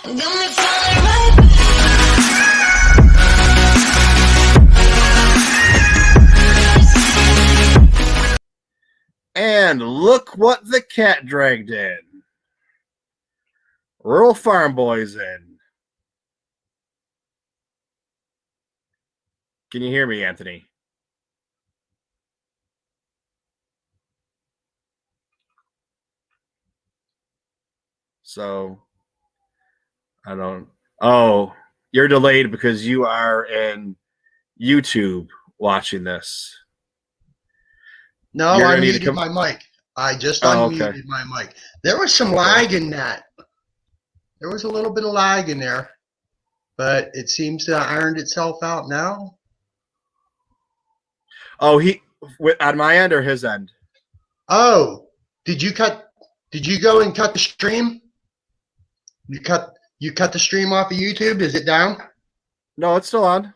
And look what the cat dragged in. Rural Farm Boys in. Can you hear me, Anthony? So, I don't. Oh, you're delayed because you are in YouTube watching this. No, I muted my mic. I just unmuted my mic. There was some lag in that. There was a little bit of lag in there, but it seems to have ironed itself out now. Oh, on my end or his end? Oh, did you go and cut the stream? You cut the stream off of YouTube? Is it down? No, it's still on.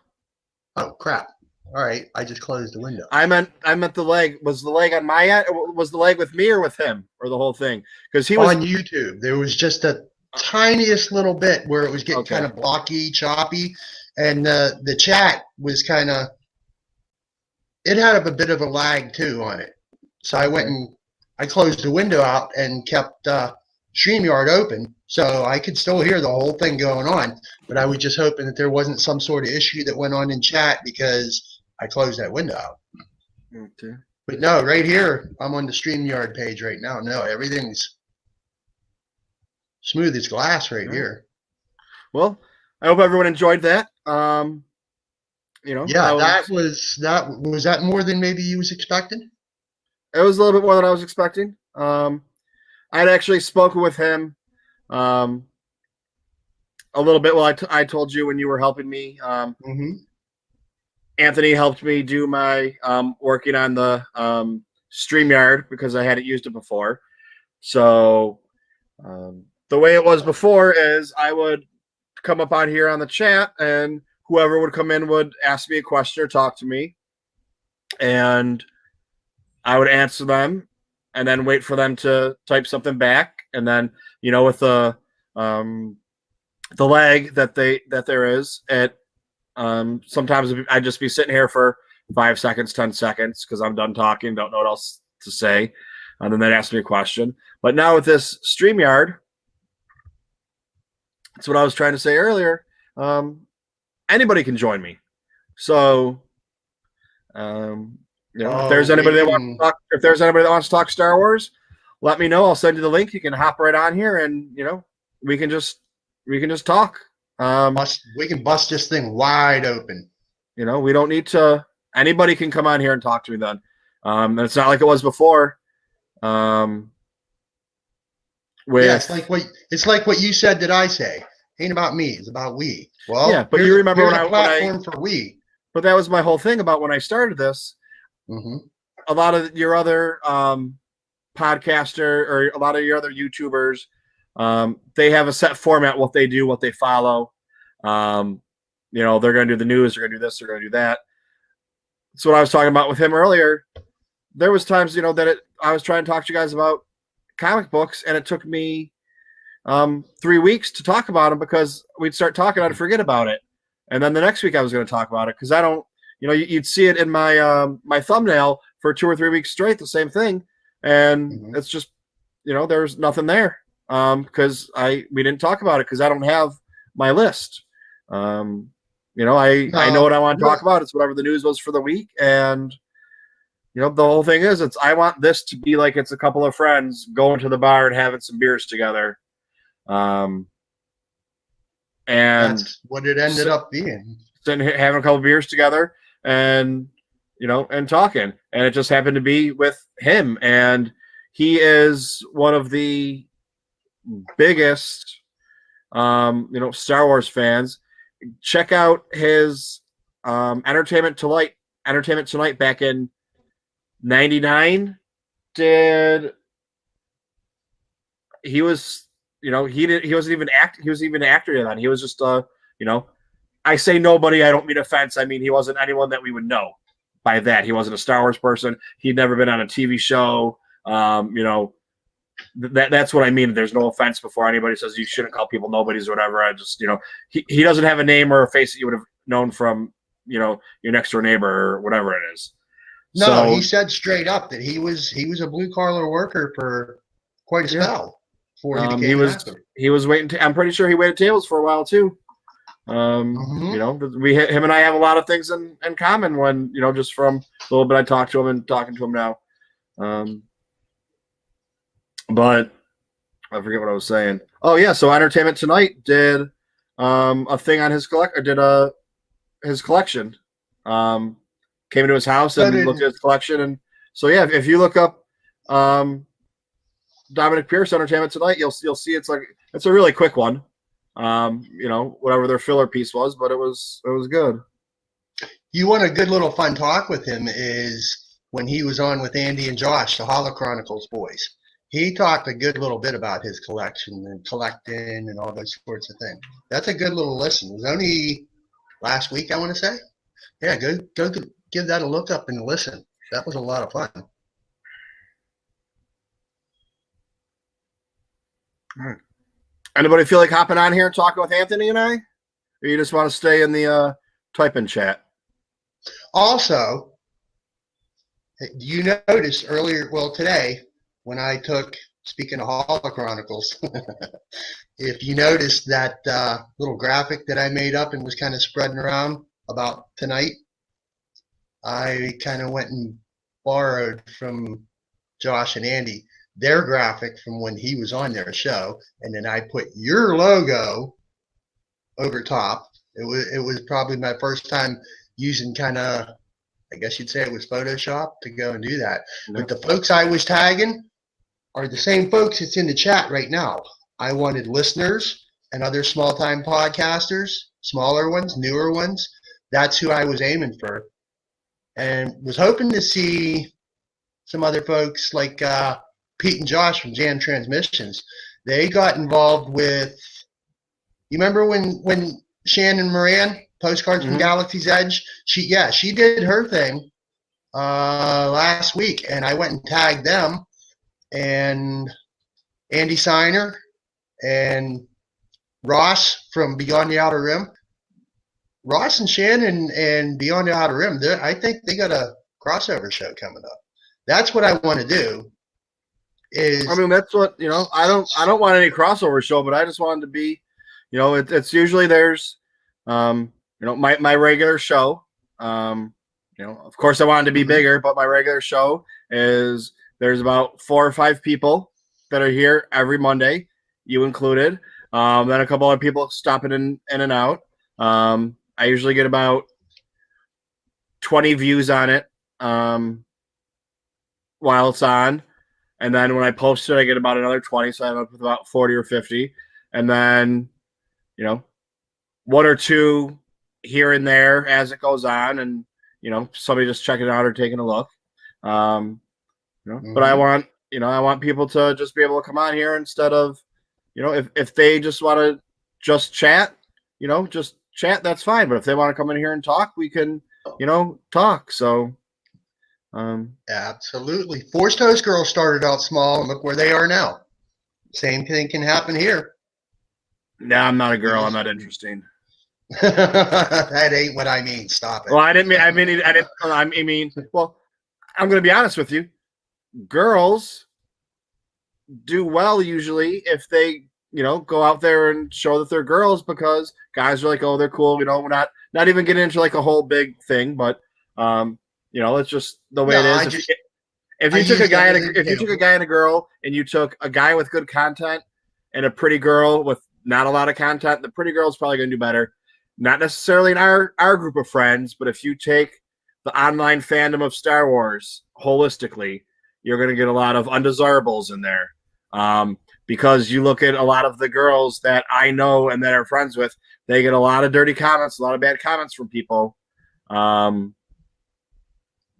Oh crap. All right, I just closed the window. I meant the leg. Was the leg on my end? Was the leg with me or with him, or the whole thing? Because he was on YouTube. There was just a tiniest little bit where it was getting kind of blocky, choppy, and the chat was kind of. It had a bit of a lag too on it, so I went and I closed the window out and kept StreamYard open, so I could still hear the whole thing going on. But I was just hoping that there wasn't some sort of issue that went on in chat because I closed that window out. Okay. But no, right here, I'm on the StreamYard page right now. No, everything's smooth as glass right here. Well, I hope everyone enjoyed that. Yeah, was that more than maybe you was expecting? It was a little bit more than I was expecting. I'd actually spoken with him a little bit. Well, I told you when you were helping me. Anthony helped me do my working on the StreamYard because I hadn't used it before. So the way it was before is I would come up on here on the chat, and whoever would come in would ask me a question or talk to me, and I would answer them, and then wait for them to type something back, and then with the lag that there is, it sometimes I'd just be sitting here for 5 seconds, 10 seconds because I'm done talking, don't know what else to say, and then they'd ask me a question. But now with this StreamYard, that's what I was trying to say earlier. Anybody can join me. So, if there's anybody that wants to talk Star Wars, let me know. I'll send you the link. You can hop right on here, and we can just talk. We can bust this thing wide open. We don't need to. Anybody can come on here and talk to me then. And it's not like it was before. It's like what you said that I say. Ain't about me. It's about we. Well, yeah, but you remember when for we. But that was my whole thing about when I started this. A lot of your other podcaster or a lot of your other YouTubers, they have a set format, what they do, what they follow. They're going to do the news, they're going to do this, they're going to do that. That's what I was talking about with him earlier. There was times, that I was trying to talk to you guys about comic books, and it took me 3 weeks to talk about them because we'd start talking, I'd forget about it. And then the next week I was going to talk about it because I don't, you'd see it in my my thumbnail for 2 or 3 weeks straight, the same thing. And it's just, there's nothing there because we didn't talk about it because I don't have my list. I know what I want to talk about. It's whatever the news was for the week. And, the whole thing is, I want this to be like it's a couple of friends going to the bar and having some beers together. And that's what it ended up being. Sitting here having a couple of beers together and, and talking. And it just happened to be with him. And he is one of the biggest, Star Wars fans. Check out his Entertainment Tonight back in 99. He was, he wasn't even he was even an actor then. He was just I say nobody, I don't mean offense. I mean, he wasn't anyone that we would know by that. He wasn't a Star Wars person. He'd never been on a TV show. that's what I mean. There's no offense before anybody says you shouldn't call people nobodies or whatever. I just, he doesn't have a name or a face that you would have known from, your next door neighbor or whatever it is. No, so, he said straight up that he was a blue collar worker for quite a spell before he became an actor. He was waiting. I'm pretty sure he waited tables for a while too. Him and I have a lot of things in common when, just from a little bit I talked to him and talking to him now. But I forget what I was saying. Oh yeah. So Entertainment Tonight did, a thing on his his collection. Came into his house and looked at his collection. And so, yeah, if you look up, Dominic Pierce Entertainment Tonight, you'll see it's a really quick one. Whatever their filler piece was, but it was good. You want a good little fun talk with him is when he was on with Andy and Josh, the Holo Chronicles boys. He talked a good little bit about his collection and collecting and all those sorts of things. That's a good little listen. It was only last week, I want to say. Yeah, go give that a look up and listen. That was a lot of fun. All right. Anybody feel like hopping on here and talking with Anthony and I? Or you just want to stay in the type-in chat? Also, you noticed earlier, today, when I speaking of Holo Chronicles, if you noticed that little graphic that I made up and was kind of spreading around about tonight, I kind of went and borrowed from Josh and Andy their graphic from when he was on their show, and then I put your logo over top. It was probably my first time using kind of, I guess you'd say it was Photoshop to go and do that. No. But the folks I was tagging are the same folks that's in the chat right now. I wanted listeners and other small-time podcasters, smaller ones, newer ones. That's who I was aiming for. And was hoping to see some other folks like Pete and Josh from Jam Transmissions. They got involved with, you remember when Shannon Moran, Postcards from Galaxy's Edge, she did her thing last week, and I went and tagged them, and Andy Signer and Ross from Beyond the Outer Rim. Ross and Shannon and Beyond the Outer Rim, I think they got a crossover show coming up. That's what I want to do. That's what, I don't want any crossover show, but I just wanted to be, it's usually there's, my regular show, of course I wanted to be bigger, but my regular show is there's about 4 or 5 people that are here every Monday, you included. Then a couple other people stopping in and out. I usually get about 20 views on it while it's on. And then when I post it, I get about another 20. So I'm up with about 40 or 50. And then, 1 or 2 here and there as it goes on. And, somebody just checking it out or taking a look. But I want people to just be able to come on here instead of, if they just want to just chat, just chat, that's fine. But if they want to come in here and talk, we can, talk. So. Absolutely. Forced Host Girls started out small and look where they are now. Same thing can happen here. No, I'm not a girl. I'm not interesting. That ain't what I mean. Stop it. Well, I mean, well, I'm going to be honest with you. Girls do well usually if they, go out there and show that they're girls, because guys are like, oh, they're cool. We're not even getting into like a whole big thing, but, it's just the way it is. If you took a guy and a girl, and you took a guy with good content and a pretty girl with not a lot of content, the pretty girl is probably going to do better. Not necessarily in our group of friends, but if you take the online fandom of Star Wars holistically, you're going to get a lot of undesirables in there. Because you look at a lot of the girls that I know and that are friends with, they get a lot of dirty comments, a lot of bad comments from people. That's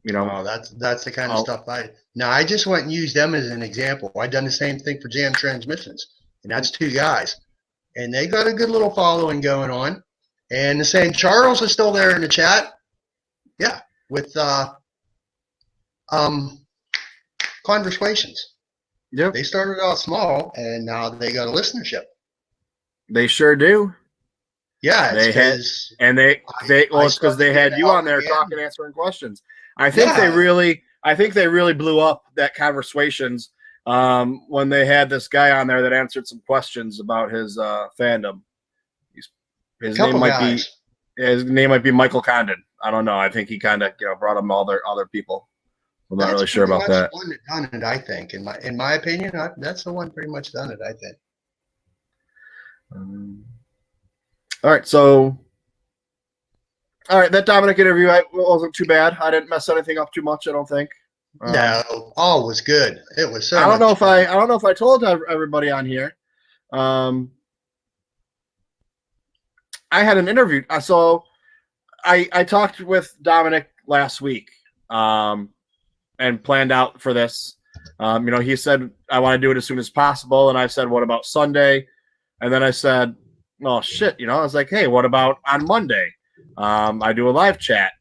the kind of stuff I just went and used them as an example. I done the same thing for Jam Transmissions, and that's 2 guys, and they got a good little following going on. And the same Charles is still there in the chat, with conversations. Yep. They started out small, and now they got a listenership. They sure do. Yeah, it's They had, because and well, it's because they had you on there again. talking, answering questions. I think they really blew up that conversations when they had this guy on there that answered some questions about his fandom. His name Couple might guys. be Michael Condon. I don't know. I think he kind of brought them all their other people. I'm not really sure about that. That's pretty much the one that done it, I think. In my opinion, that's the one pretty much done it, I think. All right, that Dominic interview wasn't too bad. I didn't mess anything up too much, I don't think. No, all was good. It was so. I don't know if I told everybody on here. I had an interview. So I talked with Dominic last week, and planned out for this. He said I want to do it as soon as possible, and I said, "What about Sunday?" And then I said, "Oh shit!" I was like, "Hey, what about on Monday?" I do a live chat,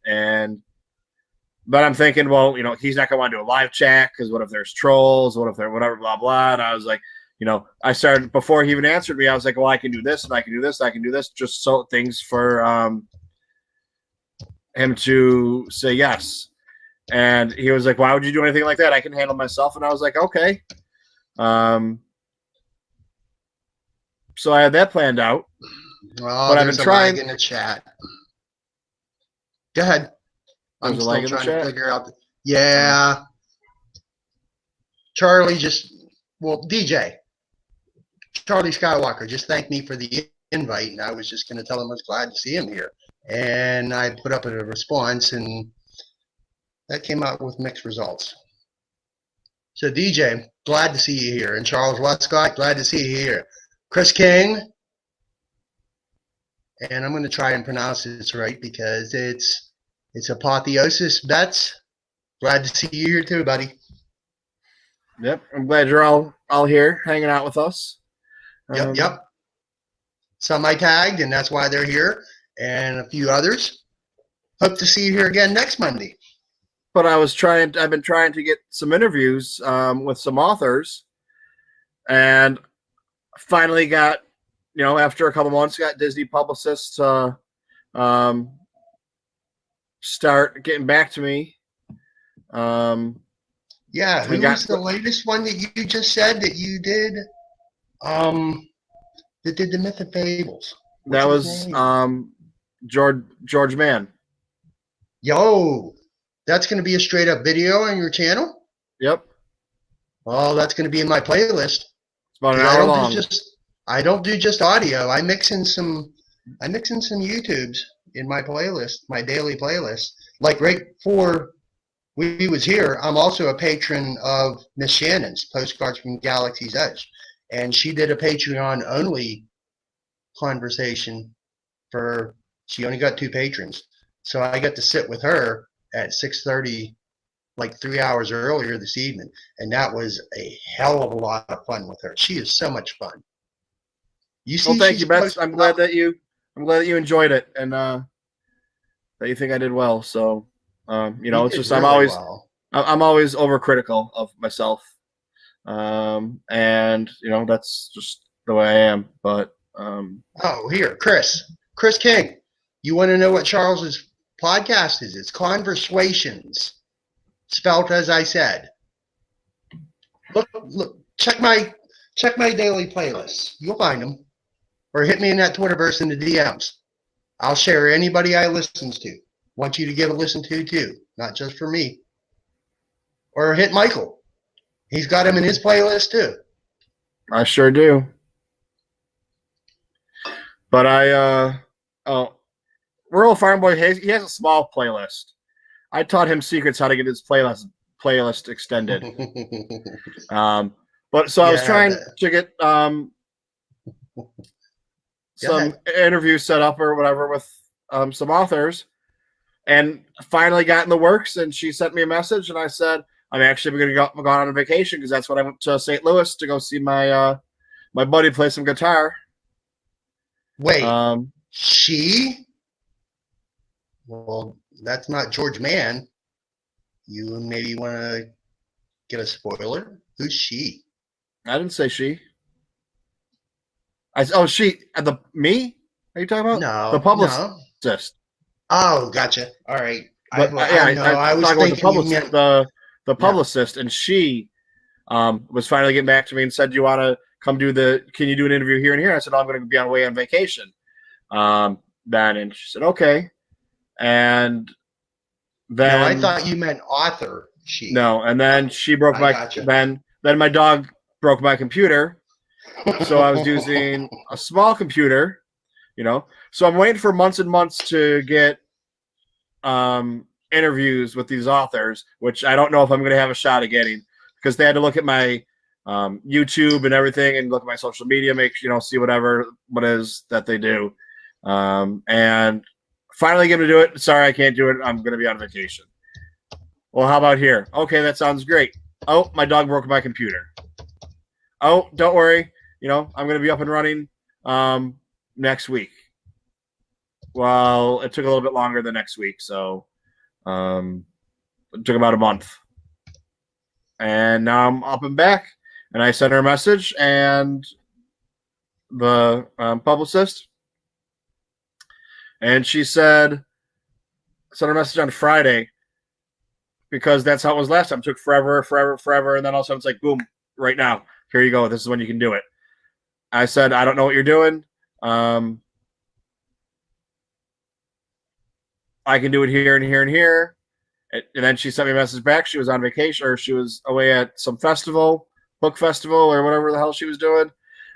but I'm thinking, well, he's not gonna want to do a live chat because what if there's trolls? What if there whatever, blah blah. And I was like, I started before he even answered me. I was like, well, I can do this, and I can do this, and I can do this, just so things for him to say yes. And he was like, why would you do anything like that? I can handle myself. And I was like, okay. So I had that planned out. Oh, but I've been trying lag in the chat. Go ahead. I'm still trying to figure out. Yeah. Charlie DJ. Charlie Skywalker just thanked me for the invite, and I was just going to tell him I was glad to see him here. And I put up a response, and that came out with mixed results. So DJ, glad to see you here. And Charles Westcott, glad to see you here. Chris King, and I'm going to try and pronounce this right because it's Apotheosis Bets. Glad to see you here too, buddy. Yep, I'm glad you're all here hanging out with us. Yep. Some I tagged, and that's why they're here, and a few others. Hope to see you here again next Monday. But I've been trying to get some interviews with some authors, and finally got, after a couple months, got Disney publicists start getting back to me. Yeah, who was the latest one that you just said that you did? That did the Myth and Fables. That was George Mann. Yo, that's going to be a straight up video on your channel? Yep. Oh, that's going to be in my playlist. It's about an hour long. I don't do just audio. I mix in some YouTubes in my playlist, my daily playlist. Like right before we was here, I'm also a patron of Miss Shannon's Postcards from Galaxy's Edge. And she did a Patreon only conversation she only got 2 patrons. So I got to sit with her at 6:30, like 3 hours earlier this evening. And that was a hell of a lot of fun with her. She is so much fun. Well, thank you, Beth. I'm glad that you enjoyed it, and that you think I did well. So, it's just really I'm always overcritical of myself, and that's just the way I am. But here, Chris King, you want to know what Charles's podcast is? It's Conversations, spelt as I said. Look, check my daily playlists. You'll find them. Or hit me in that Twitterverse in the DMs. I'll share anybody I listens to. Want you to give a listen to too, not just for me. Or hit Michael. He's got him in his playlist too. I sure do. But Rural Farm Boy, he has a small playlist. I taught him secrets how to get his playlist extended. But so I was trying to get some interviews set up or whatever with some authors, and finally got in the works. And she sent me a message, and I said, I'm actually going to go on a vacation because that's what I went to St. Louis to go see my buddy play some guitar. Wait, well, that's not George Mann. You maybe want to get a spoiler? Who's she? I didn't say she. Oh, she. Me? Are you talking about the No, no. publicist? Oh, gotcha. All right. But I know. I'm I was talking about thinking you meant the no. publicist, and she was finally getting back to me and said, "Do you want to come do Can you do an interview here and here?" I said, "Oh, I'm going to be on way on vacation." Then and she said, "Okay," and No, I then thought you meant author. She. no, and then she broke I my gotcha. then my dog broke my computer, so I was using a small computer, So I'm waiting for months and months to get interviews with these authors, which I don't know if I'm going to have a shot at getting because they had to look at my YouTube and everything and look at my social media, see what is that they do, and finally get to do it. Sorry, I can't do it. I'm going to be on vacation. Well, how about here? Okay, that sounds great. Oh, my dog broke my computer. Oh, don't worry. I'm going to be up and running next week. Well, it took a little bit longer than next week, so it took about a month. And now I'm up and back, and I sent her a message, and the publicist, and she sent her a message on Friday because that's how it was last time. It took forever, and then all of a sudden it's like, boom, right now. Here you go. This is when you can do it. I said, I don't know what you're doing. I can do it here and here and here. And then she sent me a message back. She was on vacation, or she was away at some book festival, or whatever the hell she was doing.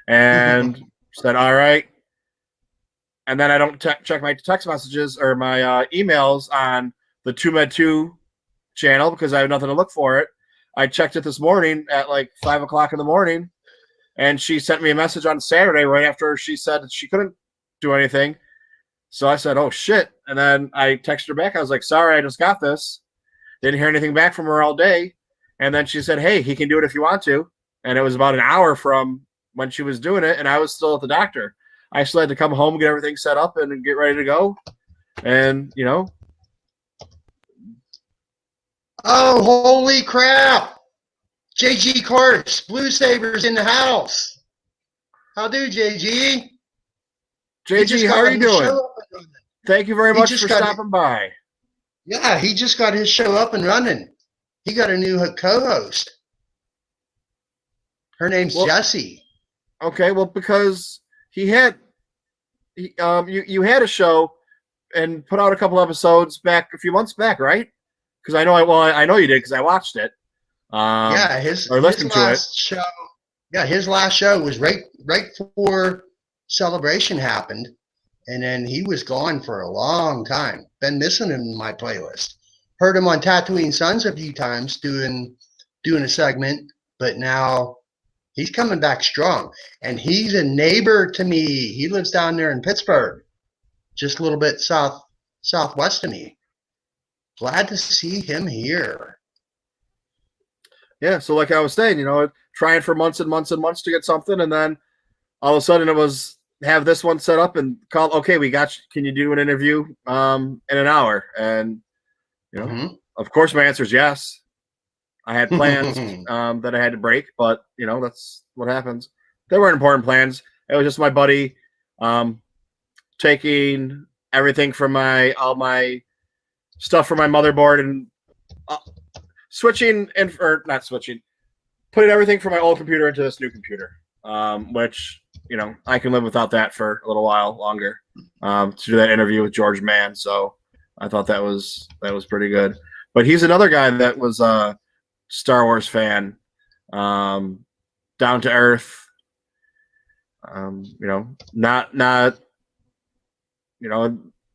And said, all right. And then I don't check my text messages or my emails on the TooMedToo channel because I have nothing to look for it. I checked it this morning at like 5 o'clock in the morning, and she sent me a message on Saturday right after she said she couldn't do anything. So I said, oh, shit. And then I texted her back. I was like, sorry, I just got this. Didn't hear anything back from her all day. And then she said, hey, he can do it if you want to. And it was about an hour from when she was doing it, and I was still at the doctor. I still had to come home, get everything set up, and get ready to go. And, Oh, holy crap! JG Clark's Blue Sabers in the house. How do, JG? JG, how are you doing? Thank you very much for stopping by. Yeah, he just got his show up and running. He got a new co-host. Her name's Jessie. Okay, well, because you had a show and put out a couple episodes back a few months back, right? Because I know you did because I watched it. His last show. Yeah, his last show was right before Celebration happened, and then he was gone for a long time. Been missing him in my playlist. Heard him on Tatooine Sons a few times doing a segment, but now he's coming back strong, and he's a neighbor to me. He lives down there in Pittsburgh, just a little bit southwest of me. Glad to see him here. Yeah, so like I was saying, trying for months and months and months to get something, and then all of a sudden it was have this one set up and call. Okay, we got you. Can you do an interview in an hour? And of course, my answer is yes. I had plans that I had to break, but that's what happens. They weren't important plans. It was just my buddy taking everything from all my stuff from my motherboard and putting everything from my old computer into this new computer, which I can live without that for a little while longer. To do that interview with George Mann, so I thought that was pretty good. But he's another guy that was a Star Wars fan, down to earth.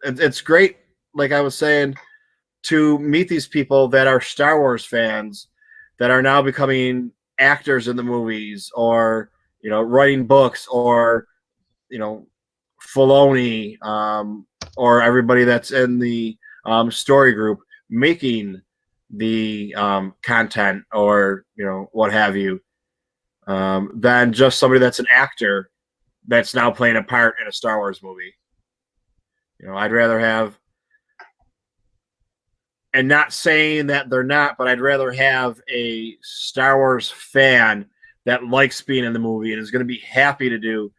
It's great. Like I was saying, to meet these people that are Star Wars fans that are now becoming actors in the movies, or writing books, or Filoni, or everybody that's in the story group making the content, or what have you, than just somebody that's an actor that's now playing a part in a Star Wars movie. I'd rather have, and not saying that they're not, but I'd rather have a Star Wars fan that likes being in the movie and is going to be happy to do,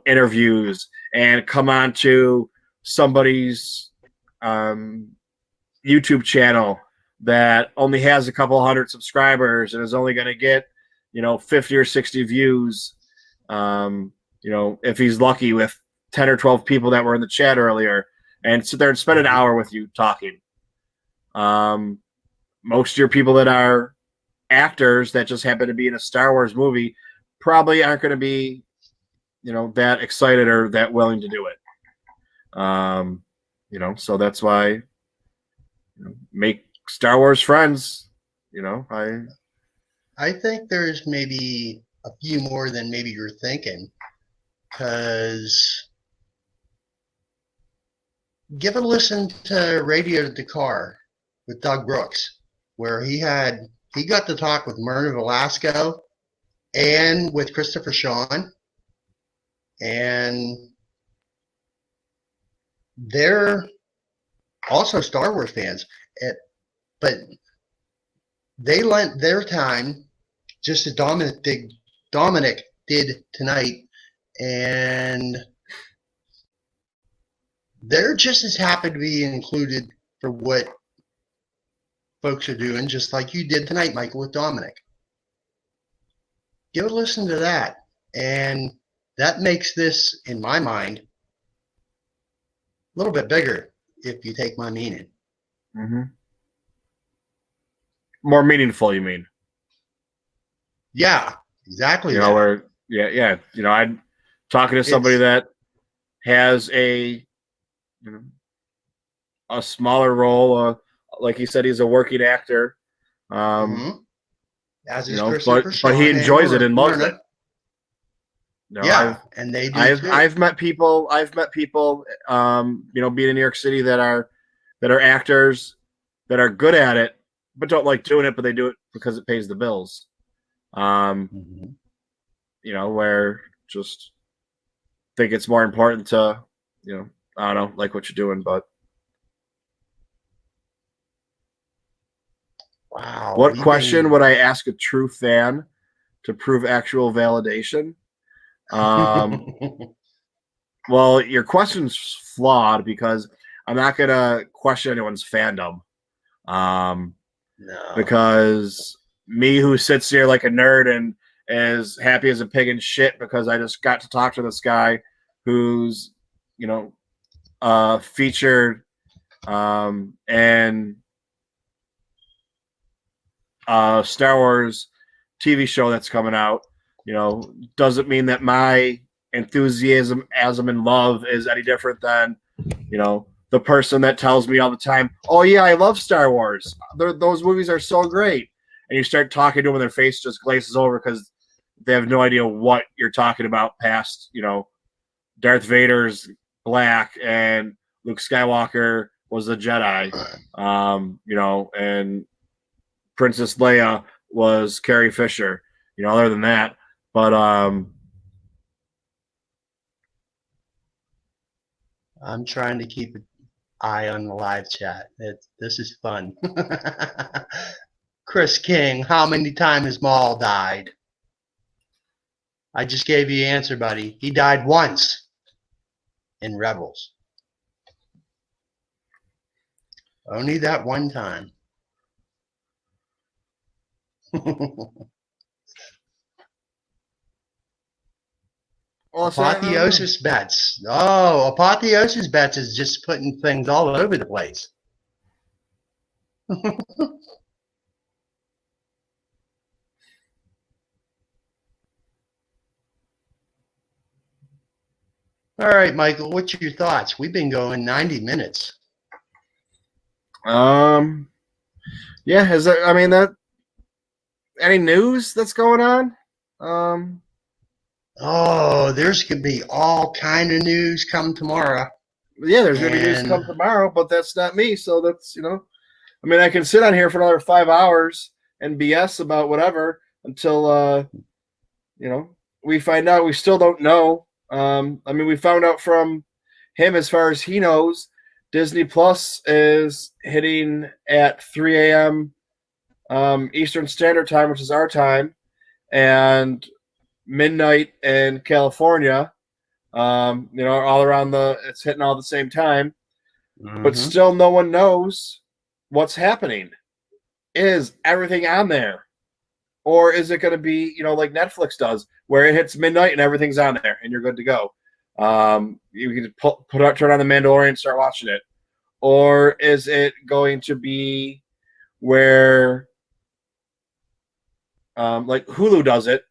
interviews and come on to somebody's YouTube channel that only has a couple hundred subscribers and is only going to get, 50 or 60 views, if he's lucky with 10 or 12 people that were in the chat earlier, and sit there and spend an hour with you talking. Most of your people that are actors that just happen to be in a Star Wars movie probably aren't going to be, that excited or that willing to do it. So that's why make Star Wars friends. I think there's maybe a few more than maybe you're thinking, because give a listen to Radio to the Car with Doug Brooks, where he got to talk with Myrna Velasco and with Christopher Sean, and they're also Star Wars fans, but they lent their time just as Dominic did tonight, and they're just as happy to be included for what folks are doing, just like you did tonight, Michael, with Dominic. Give a listen to that, and that makes this, in my mind, a little bit bigger, if you take my meaning. Mm-hmm. More meaningful, you mean? Yeah, exactly. I'm talking to somebody that has a smaller role. Like he said, he's a working actor. As is Christopher Sean, but he enjoys it and loves it. And they do too. I've met people. Being in New York City that are actors that are good at it, but don't like doing it, but they do it because it pays the bills. Where just think it's more important to, I don't know, like what you're doing, but. Wow. What question would I ask a true fan to prove actual validation? Well, your question's flawed because I'm not going to question anyone's fandom. No. Because me, who sits here like a nerd and is happy as a pig in shit because I just got to talk to this guy who's, featured and Star Wars TV show that's coming out, doesn't mean that my enthusiasm and love is any different than, the person that tells me all the time, oh yeah, I love Star Wars. Those movies are so great. And you start talking to them and their face just glazes over because they have no idea what you're talking about past, Darth Vader's black and Luke Skywalker was a Jedi, and Princess Leia was Carrie Fisher, other than that. But I'm trying to keep an eye on the live chat. This is fun. Chris King, how many times has Maul died? I just gave you the answer, buddy. He died once in Rebels. Only that one time. Apotheosis bets. Oh, apotheosis bets is just putting things all over the place. All right, Michael, what's your thoughts? We've been going 90 minutes. Yeah, is there, any news that's going on? There's going to be all kind of news come tomorrow. Yeah, there's going to be news come tomorrow, but that's not me. So that's, I can sit on here for another 5 hours and BS about whatever until, we find out. We still don't know. We found out from him, as far as he knows, Disney Plus is hitting at 3 a.m. Eastern Standard Time, which is our time. and midnight in California. All around it's hitting all the same time, but still no one knows what's happening. Is everything on there? Or is it going to be, like Netflix does, where it hits midnight and everything's on there and you're good to go? You can turn on the Mandalorian and start watching it. Or is it going to be where, like Hulu does it,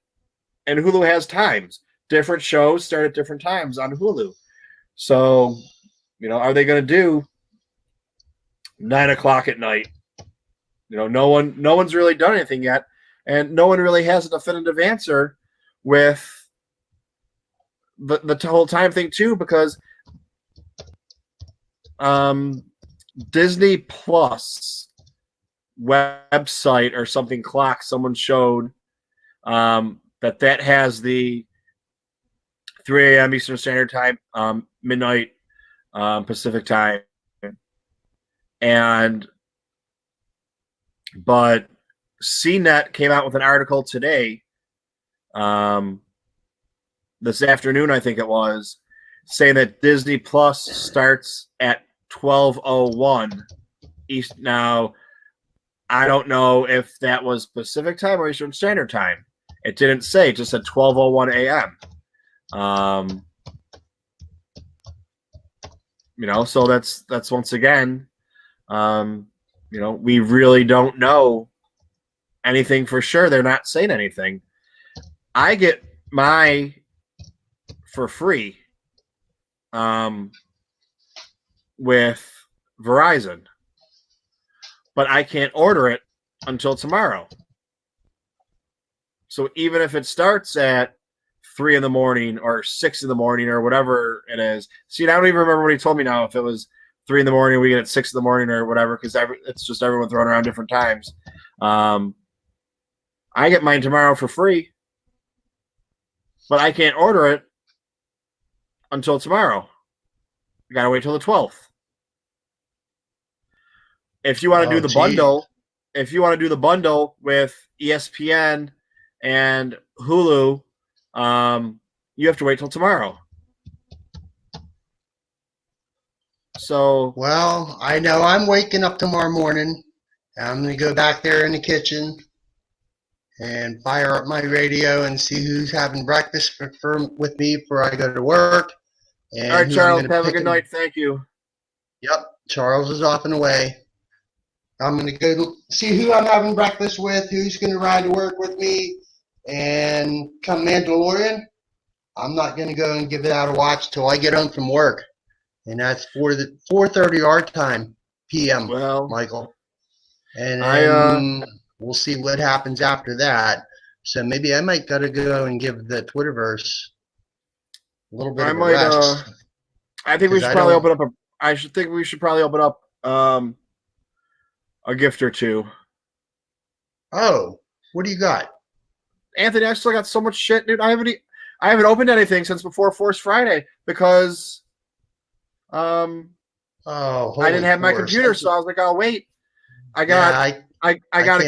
and Hulu has times. Different shows start at different times on Hulu. So, are they going to do 9 o'clock at night? No one's really done anything yet, and no one really has a definitive answer with the whole time thing too, because Disney Plus website or something clock someone showed that has the 3 a.m. Eastern Standard Time, midnight Pacific Time, but CNET came out with an article today, this afternoon, I think it was, saying that Disney Plus starts at 12:01 East. Now, I don't know if that was Pacific Time or Eastern Standard Time. It didn't say; it just said 12:01 a.m. So that's once again, we really don't know anything for sure. They're not saying anything. I get my for free with Verizon, but I can't order it until tomorrow. So even if it starts at 3 in the morning or 6 in the morning or whatever it is, see, I don't even remember what he told me now. If it was 3 in the morning, we get at 6 in the morning or whatever, because it's just everyone throwing around different times. I get mine tomorrow for free, but I can't order it until tomorrow. You gotta wait till the 12th. If you want to do the bundle with ESPN and Hulu, you have to wait till tomorrow. So, well, I know I'm waking up tomorrow morning. I'm going to go back there in the kitchen and fire up my radio and see who's having breakfast with me before I go to work. And all right, Charles, have a good night. Thank you. Yep, Charles is off and away. I'm going to go see who I'm having breakfast with, who's going to ride to work with me, and come Mandalorian, I'm not going to go and give it out a watch till I get home from work. And that's for the 4:30 our time, p.m., Michael. And then we'll see what happens after that. So maybe I might gotta go and give the Twitterverse a little bit of a rest. I think we should probably open up a gift or two. Oh, what do you got? Anthony, I still got so much shit, dude. I haven't opened anything since before Force Friday because I didn't have my computer, so I was like, "I'll wait." I got a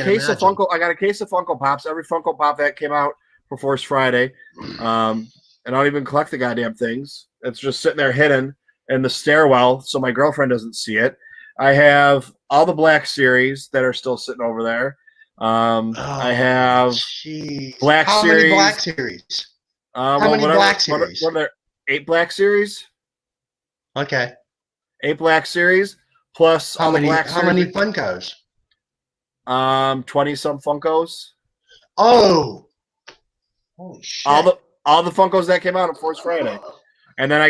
case of Funko. I got a case of Funko Pops. Every Funko Pop that came out for Force Friday, and I don't even collect the goddamn things. It's just sitting there hidden in the stairwell, so my girlfriend doesn't see it. I have all the Black Series that are still sitting over there. I have Black How Series. many Black Series? How many Black Series? What are there? 8 Black Series? Okay. 8 Black Series plus how many Funkos? 20 some Funkos. Oh. Holy shit. All the Funkos that came out on Force Friday. And then I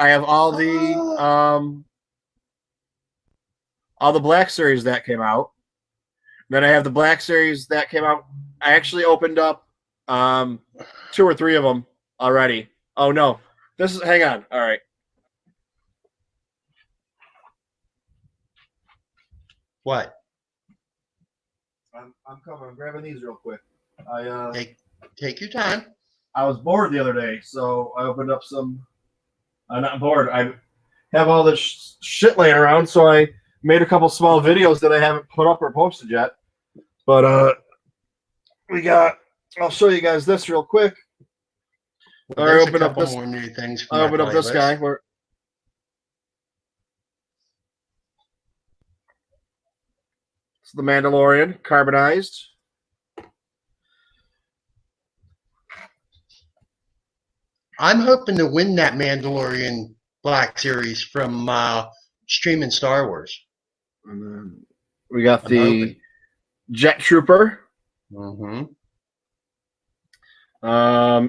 have all the Black Series that came out. Then I have the Black Series that came out. I actually opened up 2 or 3 of them already. Oh no. Hang on. All right. What? I'm coming. I'm grabbing these real quick. Take your time. I was bored the other day, so I opened up some. I'm not bored. I have all this shit laying around, so I made a couple small videos that I haven't put up or posted yet. But we got I'll show you guys this real quick. Well, there's a couple more new things for I my open up this playlist. guy. Where it's the Mandalorian, carbonized. I'm hoping to win that Mandalorian Black Series from streaming Star Wars. And then we got the Jet Trooper. Mm-hmm.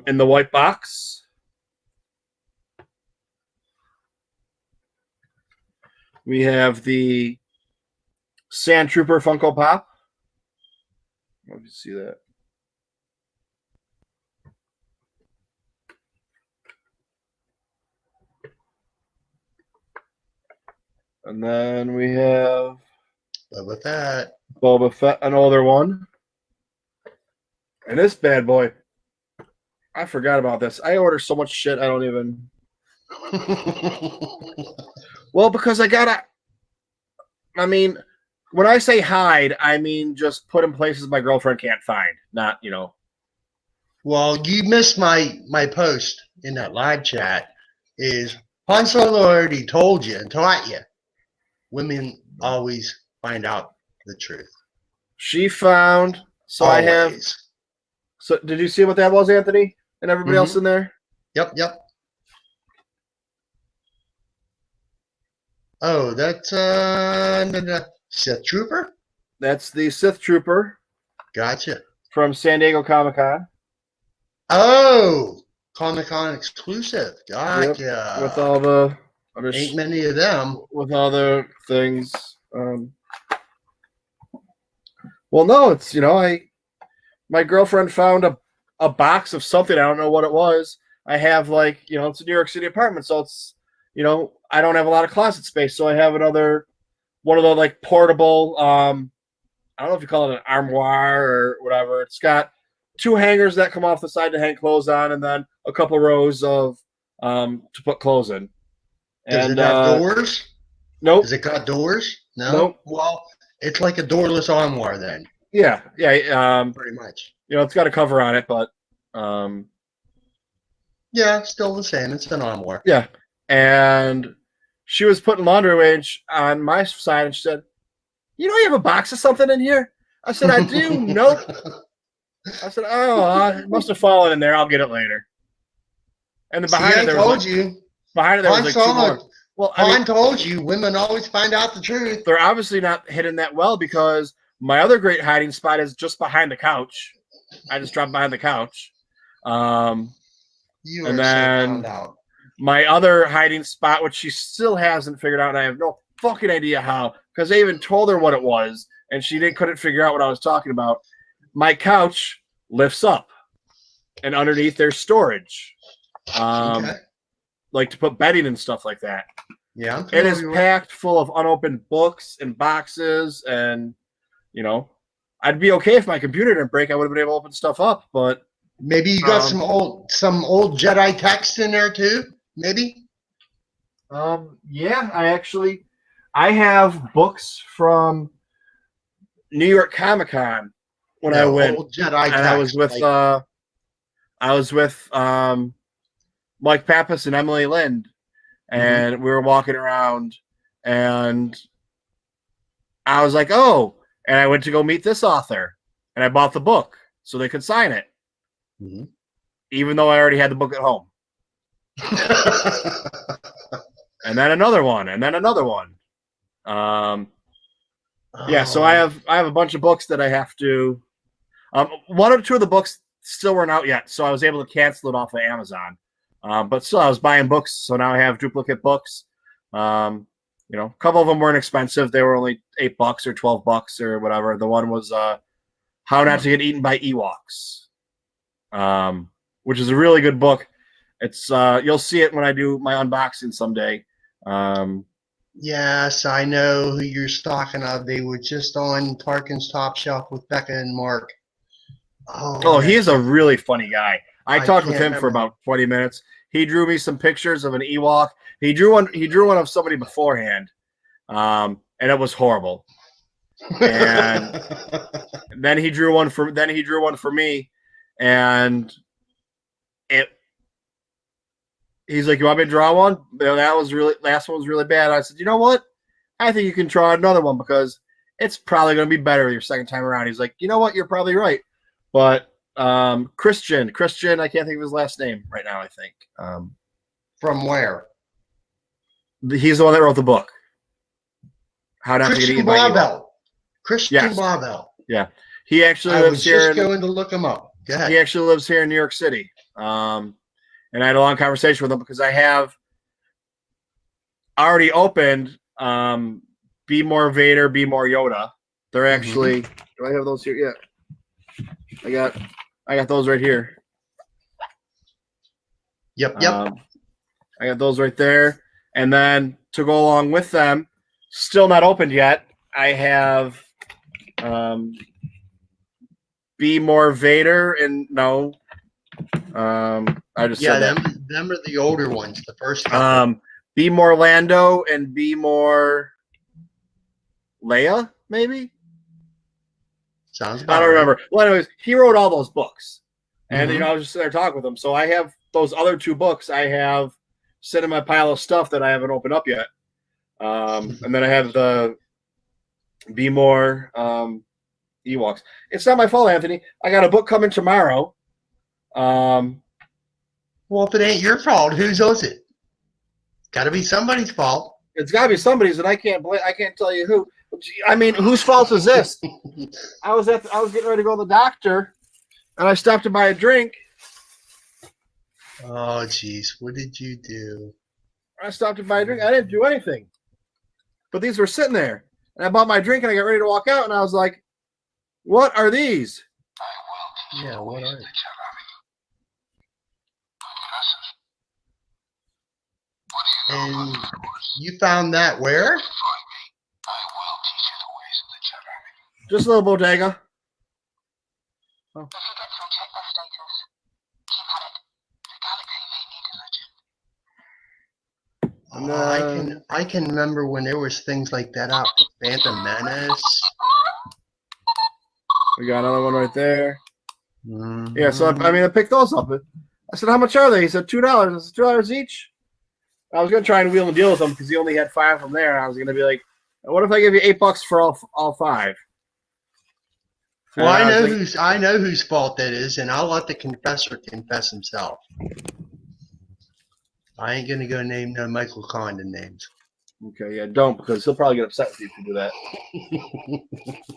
In the white box. We have the Sand Trooper Funko Pop. Let me see that. And then we have Boba Fett, an older one. And this bad boy. I forgot about this. I order so much shit I don't even. Well, because I mean, when I say hide, I mean just put in places my girlfriend can't find. Not, Well, you missed my post in that live chat. Is Han Solo already told you and taught you? Women always find out the truth. She found. So always. I have. So did you see what that was, Anthony, and everybody else in there? Yep. Oh, that's the Sith Trooper? That's the Sith Trooper. Gotcha. From San Diego Comic-Con. Oh, Comic-Con exclusive. Gotcha. Yep. With all the... Ain't many of them. With all the things. Well, no, it's, my girlfriend found a box of something. I don't know what it was. I have, it's a New York City apartment, so it's, I don't have a lot of closet space, so I have one of the, portable, I don't know if you call it an armoire or whatever. It's got 2 hangers that come off the side to hang clothes on, and then a couple rows of, to put clothes in. Does it have doors? Nope. Does it got doors? No? Nope. Well, it's like a doorless armoire then. Yeah. Pretty much. It's got a cover on it, but yeah, still the same. It's an armoire. Yeah. And she was putting laundry away on my side, and she said, you have a box of something in here? I said, I do. Nope. I said, oh, it must have fallen in there. I'll get it later. And then behind it, there was like 2 more. Well, Han told you, women always find out the truth. They're obviously not hidden that well, because my other great hiding spot is just behind the couch. I just dropped behind the couch. You are so found out. My other hiding spot, which she still hasn't figured out, and I have no fucking idea how, because I even told her what it was, and she couldn't figure out what I was talking about. My couch lifts up, and underneath there's storage. Like to put bedding and stuff like that. Yeah. It is packed full of unopened books and boxes, and I'd be okay if my computer didn't break. I would have been able to open stuff up, but maybe you got some old Jedi text in there too. Maybe. Yeah, I have books from New York Comic-Con when I went. Old Jedi text, and I was with Mike Pappas and Emily Lind, and we were walking around, and I was like, oh, and I went to go meet this author, and I bought the book so they could sign it, even though I already had the book at home. And then another one, and then another one. Yeah, so I have a bunch of books that I have to. 1 or 2 of the books still weren't out yet, so I was able to cancel it off of Amazon. But still, I was buying books, so now I have duplicate books. A couple of them weren't expensive; they were only $8 or $12 or whatever. The one was "How Not to Get Eaten by Ewoks," which is a really good book. It's you'll see it when I do my unboxing someday. Yes, I know who you're talking of. They were just on Tarkin's Top Shelf with Becca and Mark. Oh, he is a really funny guy. I talked with him for about 20 minutes. He drew me some pictures of an Ewok. He drew one of somebody beforehand, and it was horrible. And then he drew one for me, and he's like, "You want me to draw one?" That was last one was really bad. I said, "You know what? I think you can draw another one because it's probably going to be better your second time around." He's like, "You know what? You're probably right." But Christian, I can't think of his last name right now. I think From where? He's the one that wrote the book. How not Christian to get eaten by Blavel. Christian Yes. Blavel. Yeah, he actually I lives was here. just going to look him up. Go ahead. He actually lives here in New York City. And I had a long conversation with him because I have already opened Be More Vader, Be More Yoda. They're actually do I have those here? Yeah. I got those right here. Yep. I got those right there. And then to go along with them, still not opened yet, I have Be More Vader and no. I just said that. Them are the older ones, the first couple. Be More Lando and Be More Leia, maybe? Sounds about I don't right. remember. Well, anyways, he wrote all those books. And, you know, I was just there talking with him. So I have those other two books I have sitting in my pile of stuff that I haven't opened up yet. And then I have the Be More Ewoks. It's not my fault, Anthony. I got a book coming tomorrow. Well, if it ain't your fault, whose owes it? Got to be somebody's fault. It's got to be somebody's, and I can't tell you who. I mean, whose fault is this? I was getting ready to go to the doctor, and I stopped to buy a drink. Oh, jeez, what did you do? I stopped to buy a drink. I didn't do anything, but these were sitting there, and I bought my drink, and I got ready to walk out, and I was like, "What are these?" Yeah, what are they? And you found that where? Just a little bodega. Oh. I can remember when there was things like that out for Phantom Menace. We got another one right there. Mm-hmm. Yeah, so I picked those up. I said, "How much are they?" He said, $2. I said, $2 each. I was gonna try and wheel and deal with him because he only had 5 from there. I was gonna be like, "What if I give you $8 for all 5?" Well, I know whose fault that is, and I'll let the confessor confess himself. I ain't gonna go name no Michael Condon names. Okay, yeah, don't, because he'll probably get upset with you if you do that.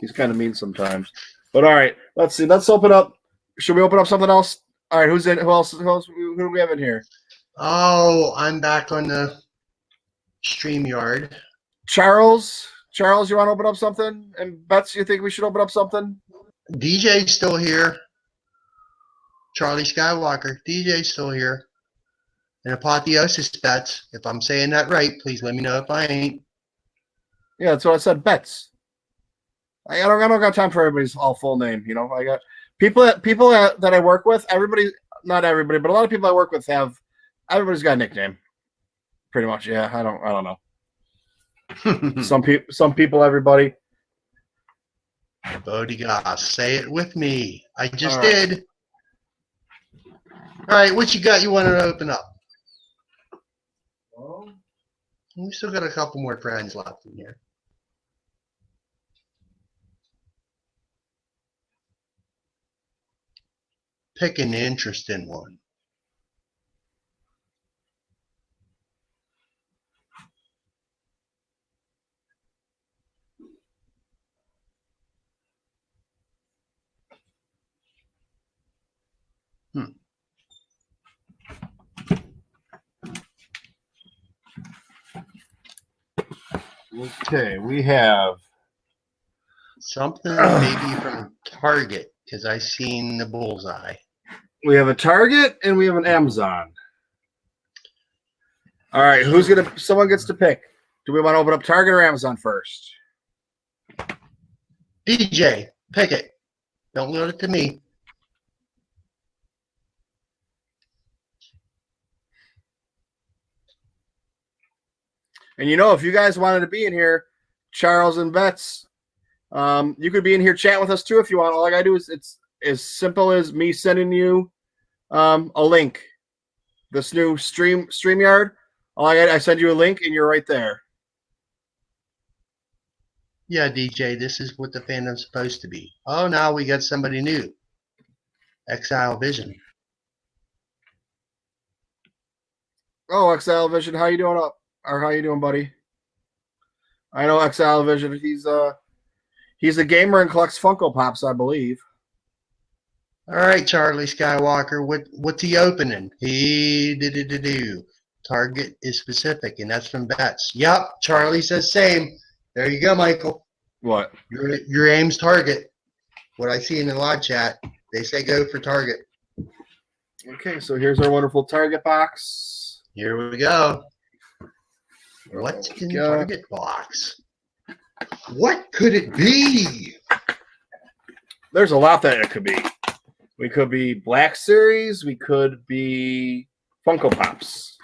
He's kind of mean sometimes. But all right, let's see. Let's open up. Should we open up something else? All right, who's in? Who else? Who do we have in here? Oh, I'm back on the StreamYard. Charles, you want to open up something? And Bets, you think we should open up something? DJ's still here. Charlie Skywalker. DJ's still here. And Apotheosis Bets. If I'm saying that right, please let me know if I ain't. Yeah, that's what I said. Bets. I don't got time for everybody's all full name. You know, I got people that I work with. Everybody, not everybody, but a lot of people I work with have. Everybody's got a nickname. Pretty much, yeah. I don't know. Some people, everybody. Bodega, say it with me. I just did. All right, what you got you want to open up? Well, We still got a couple more friends left in here. Pick an interesting one. Okay, we have Something maybe from Target, because I seen the bullseye. We have a Target and we have an Amazon. All right, someone gets to pick. Do we want to open up Target or Amazon first? DJ, pick it. Don't leave it to me. And you know, if you guys wanted to be in here, Charles and Bets, you could be in here chatting with us too if you want. All I gotta do is as simple as me sending you a link. This new StreamYard. I send you a link and you're right there. Yeah, DJ, this is what the fandom's supposed to be. Oh, now we got somebody new. Exile Vision. Oh, Exile Vision, how you doing or how you doing, buddy? I know Exile Vision. He's a gamer and collects Funko Pops, I believe. All right, Charlie Skywalker. What's he opening? Target is specific, and that's from Bets. Yep, Charlie says same. There you go, Michael. What? Your aim's Target. What I see in the live chat, they say go for Target. Okay, so here's our wonderful Target box. Here we go. What's in the Target box? What could it be? There's a lot that it could be. We could be Black Series. We could be Funko Pops.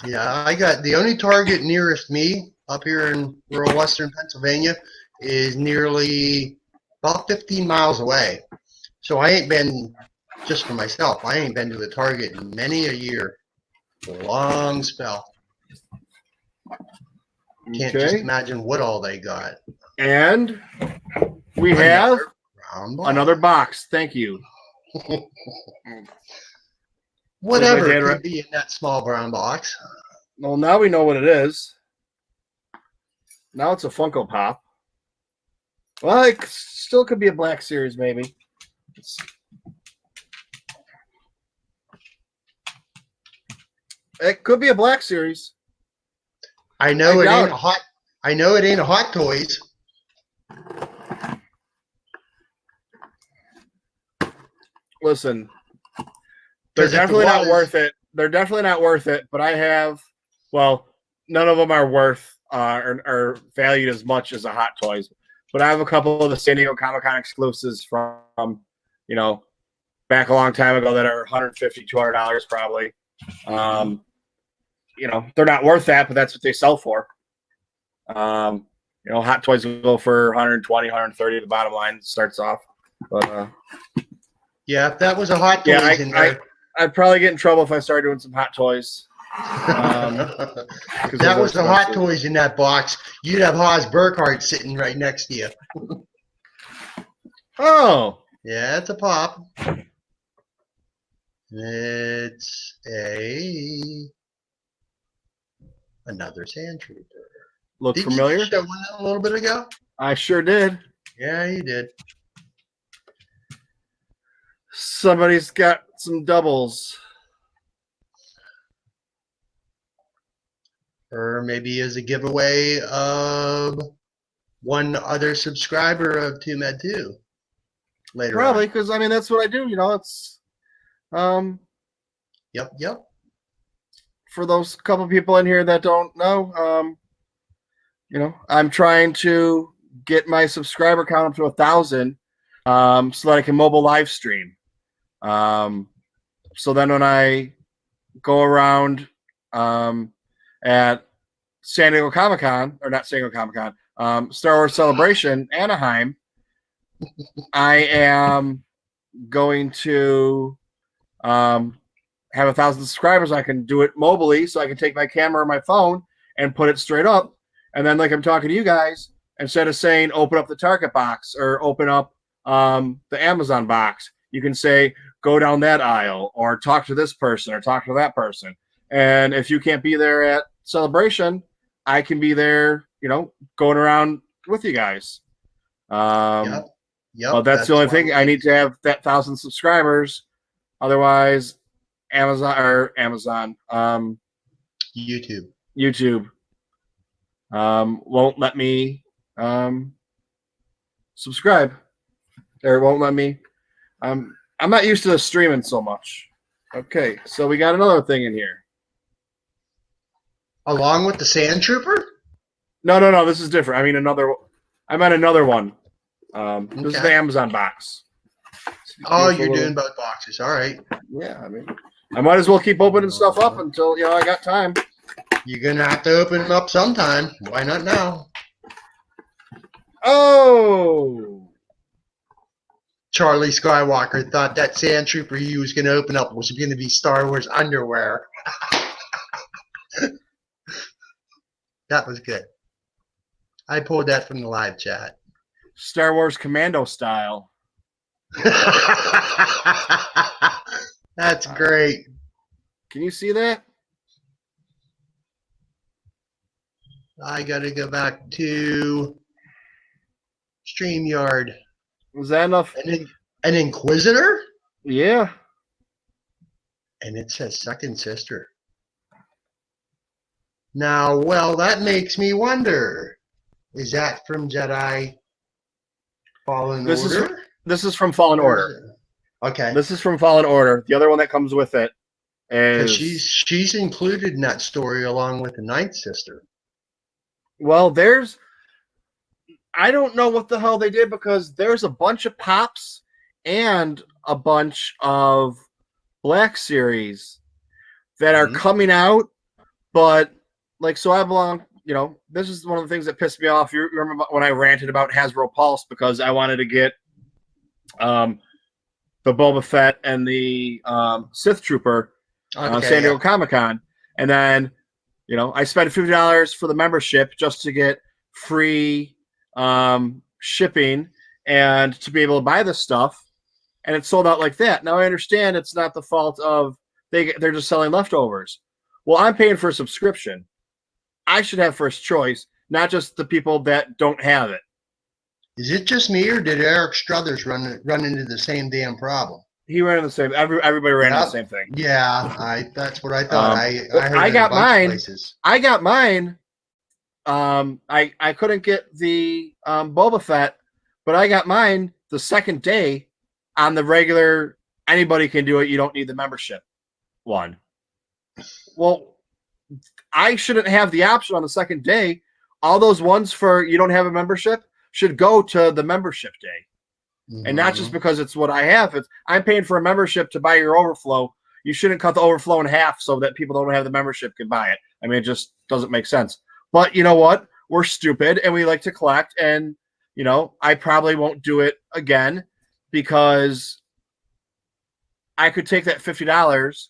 Yeah, I got the only Target nearest me up here in rural western Pennsylvania is nearly about 15 miles away. So I ain't been, just for myself, I ain't been to the Target in many a year. A long spell. Can't just imagine what all they got. And we have another box. Thank you. Whatever it could be in that small brown box. Well, now we know what it is. Now it's a Funko Pop. Well, it still could be a Black Series, maybe. It could be a Black Series. I know it ain't a hot. I know it ain't a Hot Toys. Listen, they're definitely not worth it. They're definitely not worth it. But I have, well, none of them are worth or valued as much as a Hot Toys. But I have a couple of the San Diego Comic-Con exclusives from, you know, back a long time ago that are $150, $200 probably. You know, they're not worth that, but that's what they sell for. You know, Hot Toys will go for 120, 130. The bottom line starts off. But yeah, if that was a Hot Toys in there, I'd probably get in trouble if I started doing some Hot Toys. If that was the Hot Toys in that box, you'd have Haas Burkhardt sitting right next to you. Oh. Yeah, it's a pop. It's another Sand Trooper. Look familiar? Did you show one a little bit ago? I sure did. Yeah, you did. Somebody's got some doubles. Or maybe as a giveaway of one other subscriber of TooMedToo later Probably, because, I mean, that's what I do. You know, it's... Yep. For those couple people in here that don't know, you know, I'm trying to get my subscriber count up to 1,000 so that I can mobile live stream. So then when I go around at San Diego Comic-Con, or not San Diego Comic-Con, Star Wars Celebration, Anaheim, I am going to have 1,000 subscribers. I can do it mobily, so I can take my camera or my phone and put it straight up. And then, like I'm talking to you guys, instead of saying open up the Target box or open up the Amazon box, you can say go down that aisle or talk to this person or talk to that person. And if you can't be there at Celebration, I can be there, you know, going around with you guys. Yep. Well, that's the only thing. I need to have that 1,000 subscribers. Otherwise, Amazon, YouTube won't let me subscribe. Or won't let me. I'm not used to the streaming so much. Okay, so we got another thing in here. Along with the Sand Trooper? No. This is different. I mean I meant another one. This is the Amazon box. Oh, you're doing both boxes. All right. Yeah, I mean, I might as well keep opening stuff up until, you know, I got time. You're going to have to open them up sometime. Why not now? Oh! Charlie Skywalker thought that sand trooper he was going to open up was going to be Star Wars underwear. That was good. I pulled that from the live chat. Star Wars Commando style. That's great. Can you see that? I got to go back to StreamYard. Was that enough? An Inquisitor? Yeah. And it says second sister. Now, well, that makes me wonder. Is that from Jedi Fallen Order? This is from Fallen Order. Okay. This is from Fallen Order. The other one that comes with it is... She's included in that story along with the Ninth Sister. Well, I don't know what the hell they did because there's a bunch of pops and a bunch of Black series that are coming out, but like, so I belong, you know, this is one of the things that pissed me off. You remember when I ranted about Hasbro Pulse because I wanted to get the Boba Fett and the Sith Trooper on San Diego Comic-Con. And then, you know, I spent $50 for the membership just to get free shipping and to be able to buy this stuff. And it sold out like that. Now I understand it's not the fault of they're just selling leftovers. Well, I'm paying for a subscription. I should have first choice, not just the people that don't have it. Is it just me, or did Eric Struthers run into the same damn problem? He ran into the same. Everybody ran into the same thing. Yeah, that's what I thought. I heard I got mine. Places. I got mine. I couldn't get the Boba Fett, but I got mine the second day on the regular. Anybody can do it. You don't need the membership one. Well, I shouldn't have the option on the second day. All those ones for you don't have a membership should go to the membership day. And not just because it's what I have. I'm paying for a membership to buy your overflow. You shouldn't cut the overflow in half so that people don't have the membership can buy it. I mean, it just doesn't make sense. But you know what? We're stupid and we like to collect. And, you know, I probably won't do it again because I could take that $50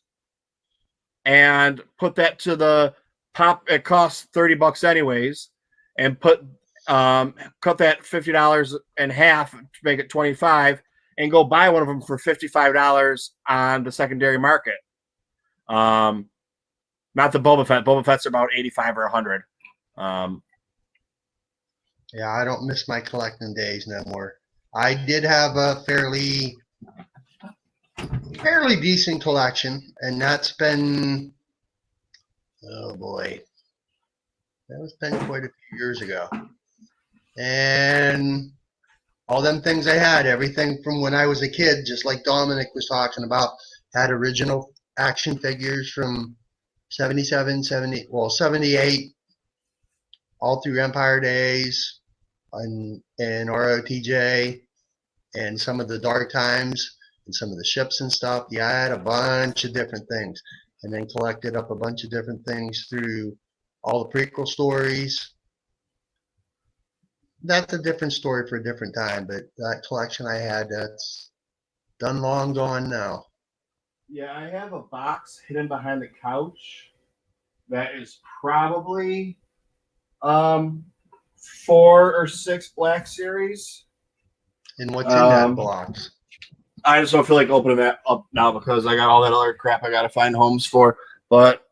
and put that to the pop. It costs $30 anyways, and cut that $50 in half to make it $25, and go buy one of them for $55 on the secondary market. Not the Boba Fett. Boba Fett's about $85 or $100. Yeah, I don't miss my collecting days no more. I did have a fairly decent collection, and that's been, oh boy, that's been quite a few years ago. And all them things I had, everything from when I was a kid, just like Dominic was talking about, had original action figures from 77, 78, all through Empire Days and ROTJ and some of the Dark Times and some of the ships and stuff. Yeah, I had a bunch of different things, and then collected up a bunch of different things through all the prequel stories. That's a different story for a different time, but that collection I had, that's done long gone now. Yeah, I have a box hidden behind the couch that is probably 4 or 6 Black Series. And what's in that box? I just don't feel like opening that up now because I got all that other crap I got to find homes for. But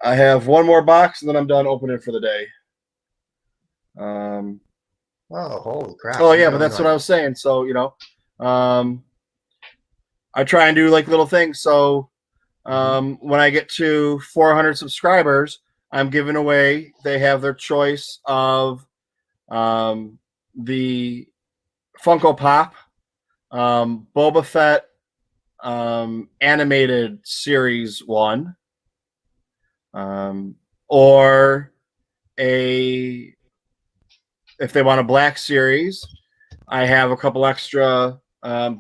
I have one more box, and then I'm done opening for the day. Oh, holy crap. Oh, yeah, but that's what I was saying. So, you know, I try and do like little things. So when I get to 400 subscribers, I'm giving away, they have their choice of the Funko Pop, Boba Fett animated series 1, or if they want a Black Series, I have a couple extra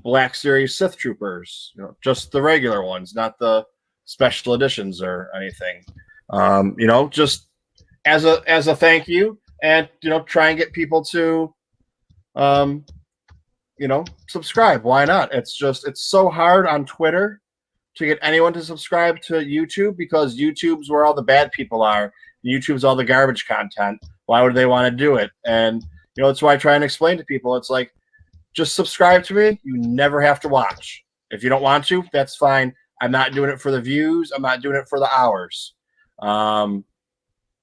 Black Series Sith Troopers, you know, just the regular ones, not the special editions or anything. You know, just as a thank you, and you know, try and get people to subscribe. Why not? It's so hard on Twitter to get anyone to subscribe to YouTube because YouTube's where all the bad people are. YouTube's all the garbage content. Why would they want to do it? And that's why I try and explain to people. It's like, just subscribe to me. You never have to watch. If you don't want to, that's fine. I'm not doing it for the views. I'm not doing it for the hours. I'm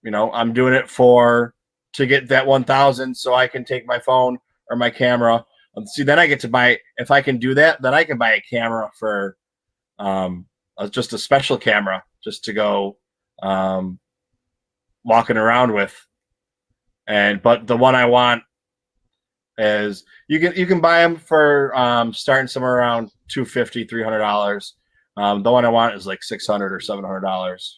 doing it to get that 1,000 so I can take my phone or my camera. See, then I get to buy. If I can do that, then I can buy a camera for just a special camera just to go walking around with. But the one I want is you can buy them for starting somewhere around $250, $300. The one I want is like $600 or $700.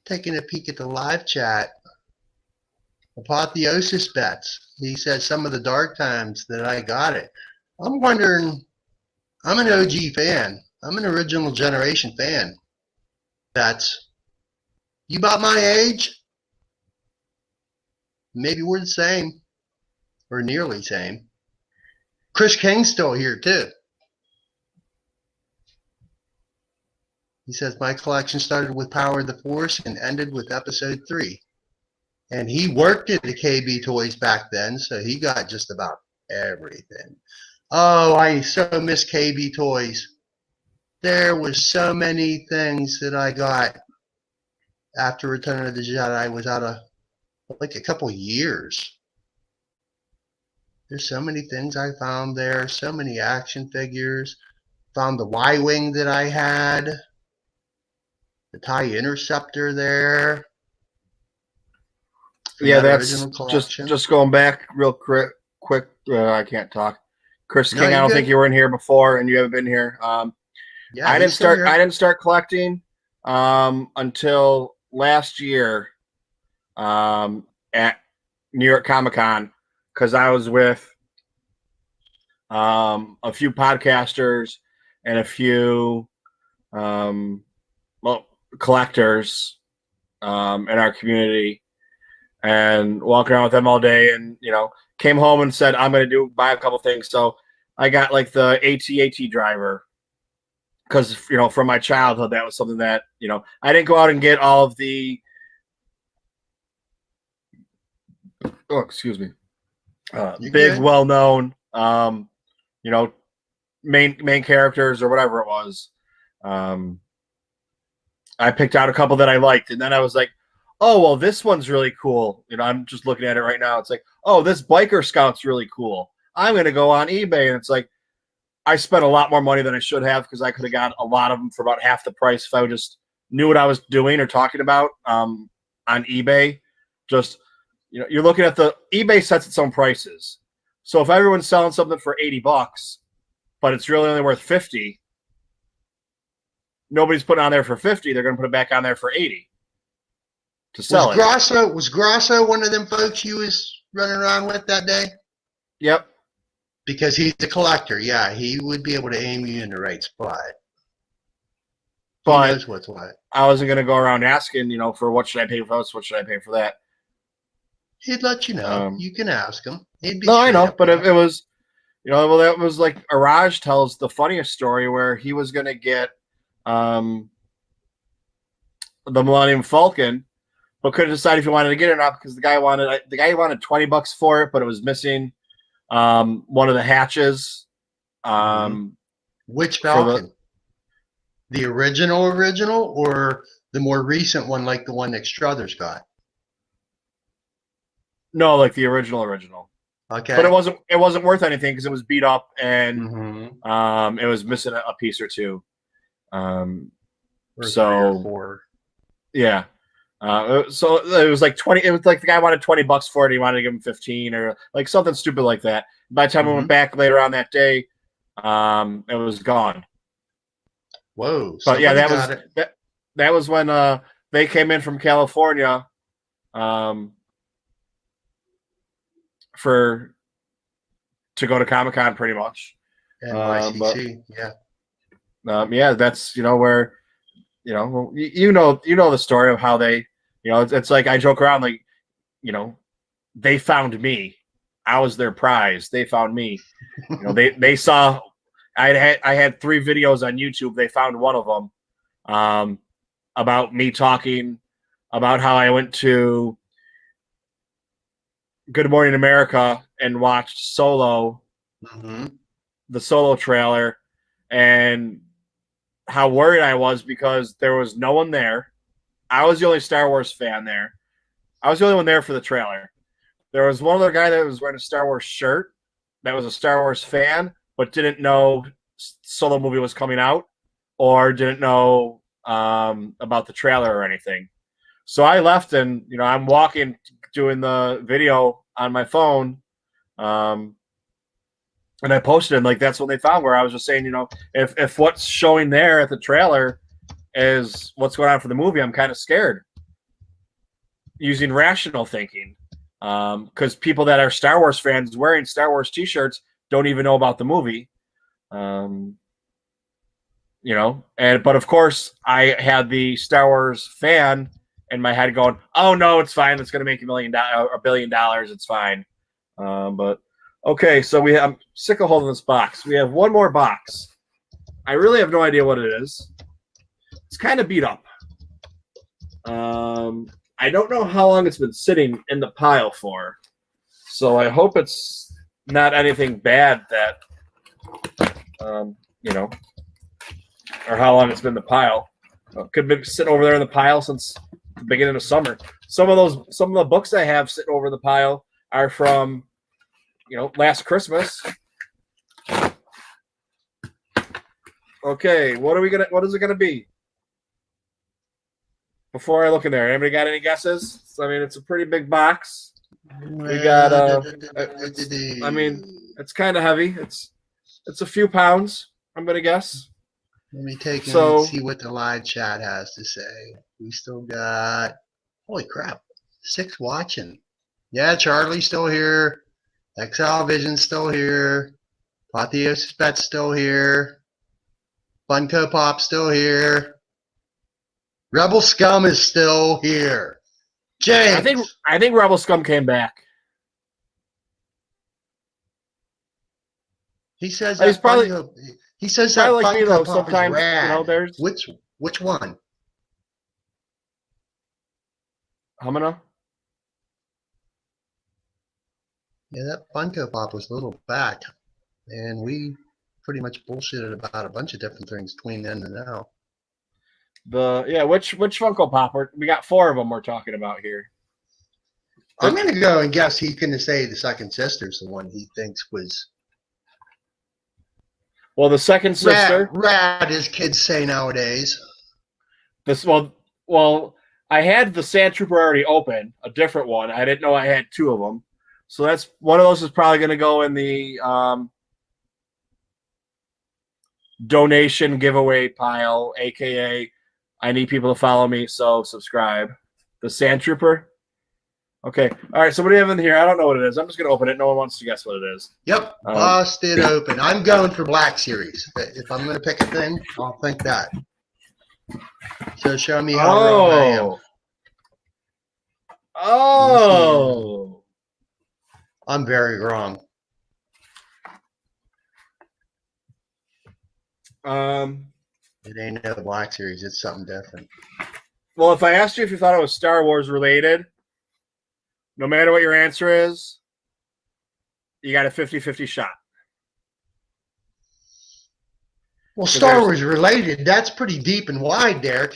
Taking a peek at the live chat. Apotheosis bets. He says some of the dark times that I got it. I'm wondering, I'm an OG fan. I'm an original generation fan. That's, you about my age? Maybe we're the same. Or nearly same. Chris King's still here too. He says, my collection started with Power of the Force and ended with episode 3. And he worked at the KB Toys back then, so he got just about everything. Oh, I so miss KB Toys. There was so many things that I got after Return of the Jedi. I was out of like a couple years. There's so many things I found there, so many action figures. Found the Y-Wing that I had, the TIE Interceptor there. Yeah, that's just going back real quick. I can't talk. Chris King, I don't think you were in here before, and you haven't been here. Yeah, I didn't start collecting until last year at New York Comic Con because I was with a few podcasters and a few collectors in our community. And walking around with them all day, and came home and said I'm going to buy a couple things. So I got like the AT-AT driver because from my childhood that was something that I didn't go out and get all of the big well-known main characters or whatever it was. I picked out a couple that I liked, and then I was like, oh, well, this one's really cool. I'm just looking at it right now. It's like, oh, this Biker Scout's really cool. I'm going to go on eBay. And it's like, I spent a lot more money than I should have because I could have got a lot of them for about half the price if I just knew what I was doing or talking about on eBay. Just, you're looking at eBay sets its own prices. So if everyone's selling something for $80, but it's really only worth $50, nobody's putting it on there for $50. They're going to put it back on there for $80. To sell it. Was Grosso one of them folks you was running around with that day? Yep. Because he's a collector. Yeah, he would be able to aim you in the right spot. But he knows what's what. I wasn't going to go around asking, for what should I pay for this, what should I pay for that. He'd let you know. You can ask him. He'd be I know, but if it was, that was like Araj tells the funniest story where he was going to get the Millennium Falcon, but couldn't decide if he wanted to get it or not because the guy wanted $20 for it, but it was missing one of the hatches. Which Falcon? The original, or the more recent one, like the one that Struthers got? No, like the original. Okay, but it wasn't worth anything because it was beat up and it was missing a piece or two. Or 3 or 4. Yeah. So it was like 20. It was like the guy wanted $20 for it. He wanted to give him 15 or like something stupid like that. By the time we went back later on that day, it was gone. Whoa! But yeah, that was when they came in from California, to go to Comic-Con pretty much. NYCC, yeah, that's where you know the story of how they. It's like I joke around like, they found me. I was their prize. They found me. You know, they saw I had 3 videos on YouTube. They found one of them about me talking about how I went to Good Morning America and watched Solo, the Solo trailer, and how worried I was because there was no one there. I was the only Star Wars fan there. I was the only one there for the trailer. There was one other guy that was wearing a Star Wars shirt that was a Star Wars fan, but didn't know Solo movie was coming out or didn't know about the trailer or anything. So I left, and I'm walking, doing the video on my phone, and I posted, and like that's what they found. Where I was just saying, if what's showing there at the trailer is what's going on for the movie, I'm kind of scared. Using rational thinking. Because people that are Star Wars fans wearing Star Wars T-shirts don't even know about the movie, but of course I had the Star Wars fan in my head going, "Oh no, it's fine. It's going to make $1 billion. It's fine." But okay, so I'm sick of holding this box. We have one more box. I really have no idea what it is. It's kind of beat up. I don't know how long it's been sitting in the pile for, so I hope it's not anything bad that, or how long it's been in the pile. Could be sitting over there in the pile since the beginning of summer. Some of the books I have sitting over the pile are from, last Christmas. Okay, what is it gonna be? Before I look in there, anybody got any guesses? I mean, it's a pretty big box. We got it's kind of heavy. It's a few pounds, I'm gonna guess. Let me take and see what the live chat has to say. We still got, holy crap, 6 watching. Yeah, Charlie's still here. XL Vision's still here. Apotheosis Bet's still here. Funko Pop's still here. Rebel Scum is still here. James, I think Rebel Scum came back. He says he's that probably he says that like me though. Pop Sometimes is rad. there's which one? Humana. Yeah, that Funko Pop was a little back, and we pretty much bullshitted about a bunch of different things between then and now. Which Funko Pop? We got 4 of them we're talking about here. I'm gonna go and guess he's gonna say the second sister's the one he thinks was. Well, the second sister, rad as kids say nowadays. I had the Sand Trooper already open, a different one. I didn't know I had 2 of them, so that's one of those is probably going to go in the donation giveaway pile, aka I need people to follow me, so subscribe. The Sand Trooper. Okay. All right. So what do you have in here? I don't know what it is. I'm just going to open it. No one wants to guess what it is. Yep. Busted open. I'm going for Black Series. If I'm going to pick a thing, I'll think that. So show me how wrong I am. Oh. I'm very wrong. It ain't no Black Series. It's something different. Well, if I asked you if you thought it was Star Wars related, no matter what your answer is, you got a 50-50 shot. Well, Star Wars related, that's pretty deep and wide there.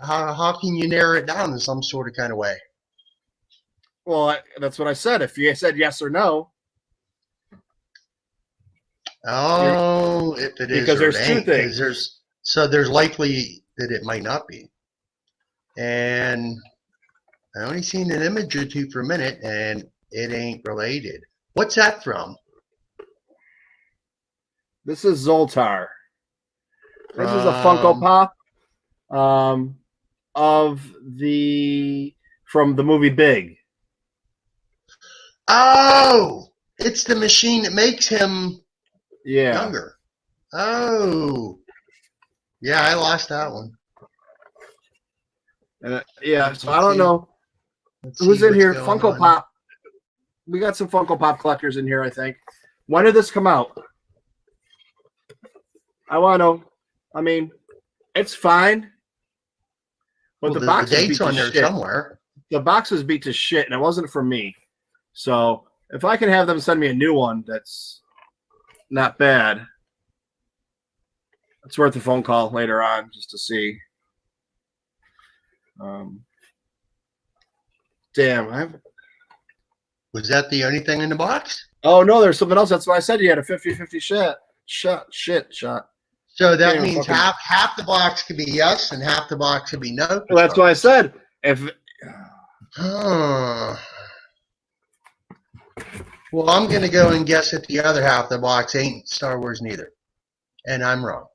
How can you narrow it down in some sort of kind of way? Well, that's what I said. If you said yes or no. Oh, if it is because there's 2 things. There's likely that it might not be. And I only seen an image or 2 for a minute, and it ain't related. What's that from? This is Zoltar. This is a Funko Pop from the movie Big. Oh, it's the machine that makes him younger. Oh, yeah, I lost that one. So I don't know who's in here. Funko Pop. we got some Funko Pop collectors in here, I think. When did this come out? I want to know. I mean, it's fine. But Well, the box the was date's beat on to there shit. somewhere. The box was beat to shit, and it wasn't for me. So if I can have them send me a new one that's not bad, it's worth a phone call later on just to see. Damn. Was that the only thing in the box? Oh, no, there's something else. That's why I said you had a 50-50 shot. So that Damn, means fucking- half the box could be yes and half the box could be no. Well, that's why I said if. Well, I'm going to go and guess that the other half of the box ain't Star Wars neither. And I'm wrong.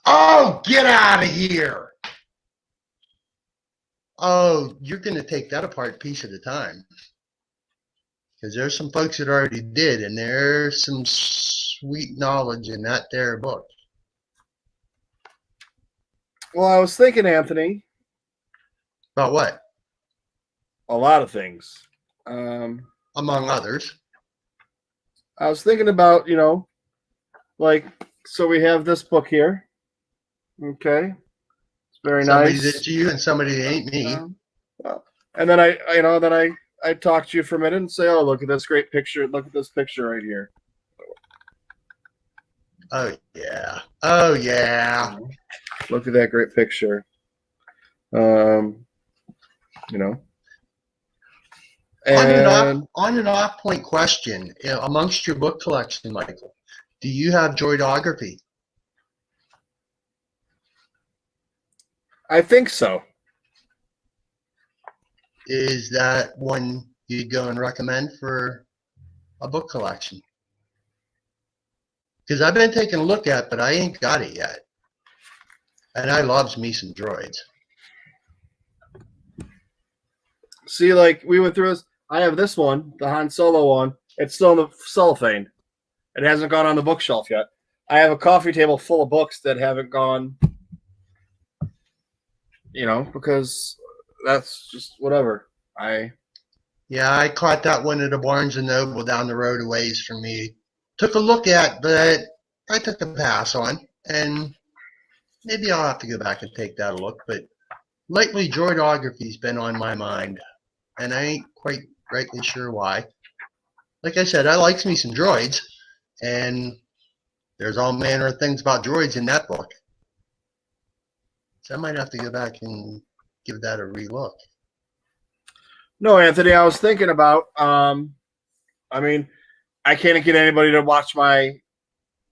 Oh, get out of here. Oh, you're going to take that apart piece at a time. Because there's some folks that already did, and there's some sweet knowledge in that there book. Well, I was thinking, Anthony, About what? a lot of things. Among others. I was thinking about, like, so we have this book here. Okay. It's very Somebody nice. that's you and somebody that ain't me. And then I talk to you for a minute and say, oh, look at this great picture. Look at this picture right here. Oh, yeah. Oh, yeah. Look at that great picture. And On and off point question. Amongst your book collection, Michael, do you have droidography? I think so. Is that one you'd go and recommend for a book collection? Because I've been taking a look at, but I ain't got it yet. And I loves me some droids. See, like, we went through this. I have this one, the Han Solo one. It's still in the cellophane. It hasn't gone on the bookshelf yet. I have a coffee table full of books that haven't gone, because that's just whatever. Yeah, I caught that one at a Barnes & Noble down the road a ways from me. Took a look at, but I took a pass on. And maybe I'll have to go back and take that a look. But lately, droidography's been on my mind. And I ain't quite rightly sure why. Like I said, I likes me some droids. And there's all manner of things about droids in that book. So I might have to go back and give that a relook. No, Anthony, I was thinking about, I can't get anybody to watch my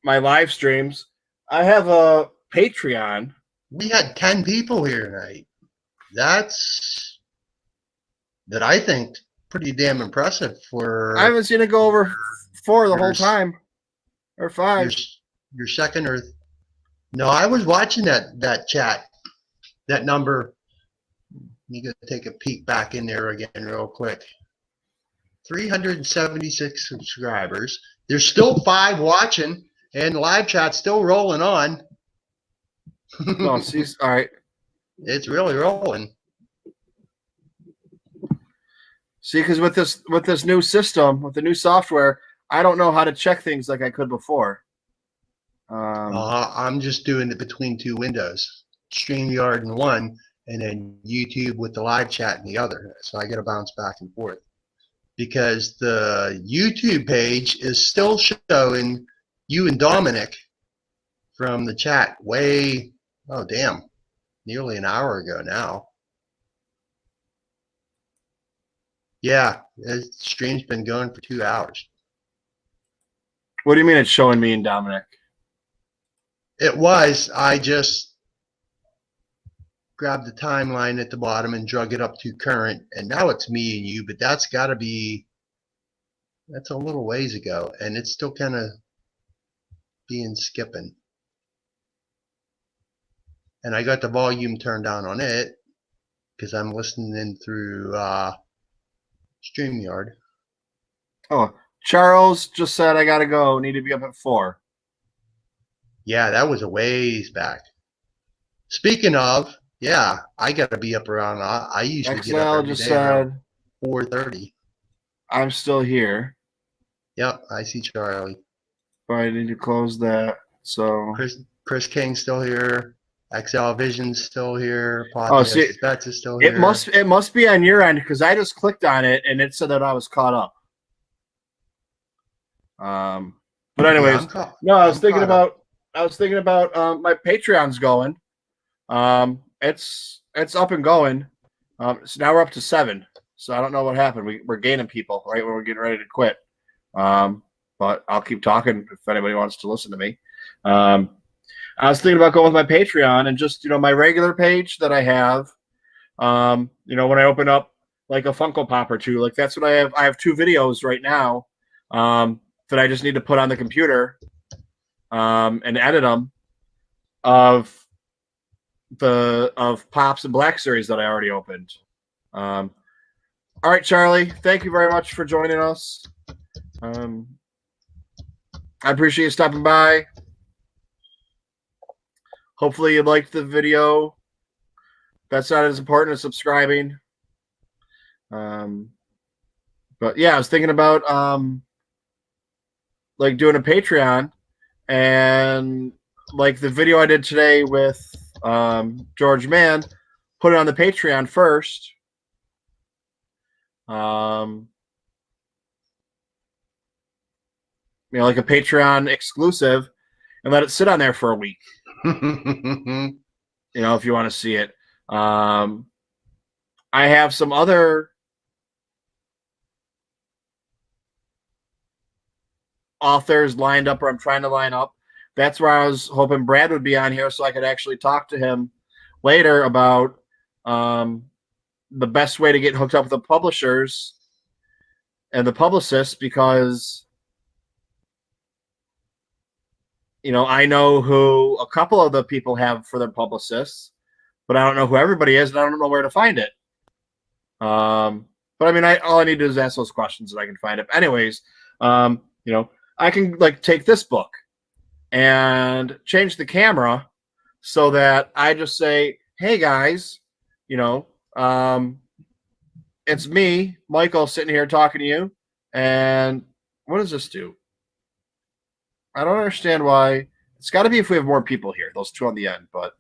live streams. I have a Patreon. We had 10 people here tonight. That I think pretty damn impressive for. I haven't seen it go over 4 the whole time, or 5. Your second or no? I was watching that chat, that number. You got to take a peek back in there again real quick. 376 subscribers. There's still 5 watching, and the live chat's still rolling on. No, see, all right. It's really rolling. See, because with this new system, with the new software, I don't know how to check things like I could before. I'm just doing it between 2 windows, StreamYard in one, and then YouTube with the live chat in the other. So I got to bounce back and forth because the YouTube page is still showing you and Dominic from the chat nearly an hour ago now. Yeah, the stream's been going for 2 hours. What do you mean it's showing me and Dominic? It was. I just grabbed the timeline at the bottom and drug it up to current, and now it's me and you, but that's a little ways ago, and it's still kind of skipping. And I got the volume turned down on it because I'm listening in through StreamYard. Oh, Charles just said I gotta go. Need to be up at 4. Yeah, that was a ways back. Speaking of, yeah, I got to be up around. I usually get up every day around 4:30. I'm still here. Yep, I see Charlie. But I need to close that. So Chris King's still here. XL Vision's still here. oh, see, Bets is still here. it must be on your end because I just clicked on it and it said that I was caught up. But anyways, no, I was thinking about my Patreon's going. It's up and going. So now we're up to 7. So I don't know what happened. We're gaining people right when we're getting ready to quit. But I'll keep talking if anybody wants to listen to me. I was thinking about going with my Patreon and just, my regular page that I have. When I open up like a Funko Pop or two, like that's what I have. I have 2 videos right now that I just need to put on the computer and edit them of Pops and Black Series that I already opened. All right, Charlie, thank you very much for joining us. I appreciate you stopping by. Hopefully you liked the video. That's not as important as subscribing. But yeah, I was thinking about like doing a Patreon, and like the video I did today with George Mann, put it on the Patreon first. Like a Patreon exclusive, and let it sit on there for a week. If you want to see it. I have some other authors lined up, or I'm trying to line up. That's where I was hoping Brad would be on here so I could actually talk to him later about the best way to get hooked up with the publishers and the publicists, because I know who a couple of the people have for their publicists, but I don't know who everybody is, and I don't know where to find it. But I mean, all I need to do is ask those questions, and I can find it. Anyways, I can like take this book and change the camera so that I just say, "Hey guys, it's me, Michael, sitting here talking to you." And what does this do? I don't understand why. It's got to be if we have more people here, those 2 on the end. But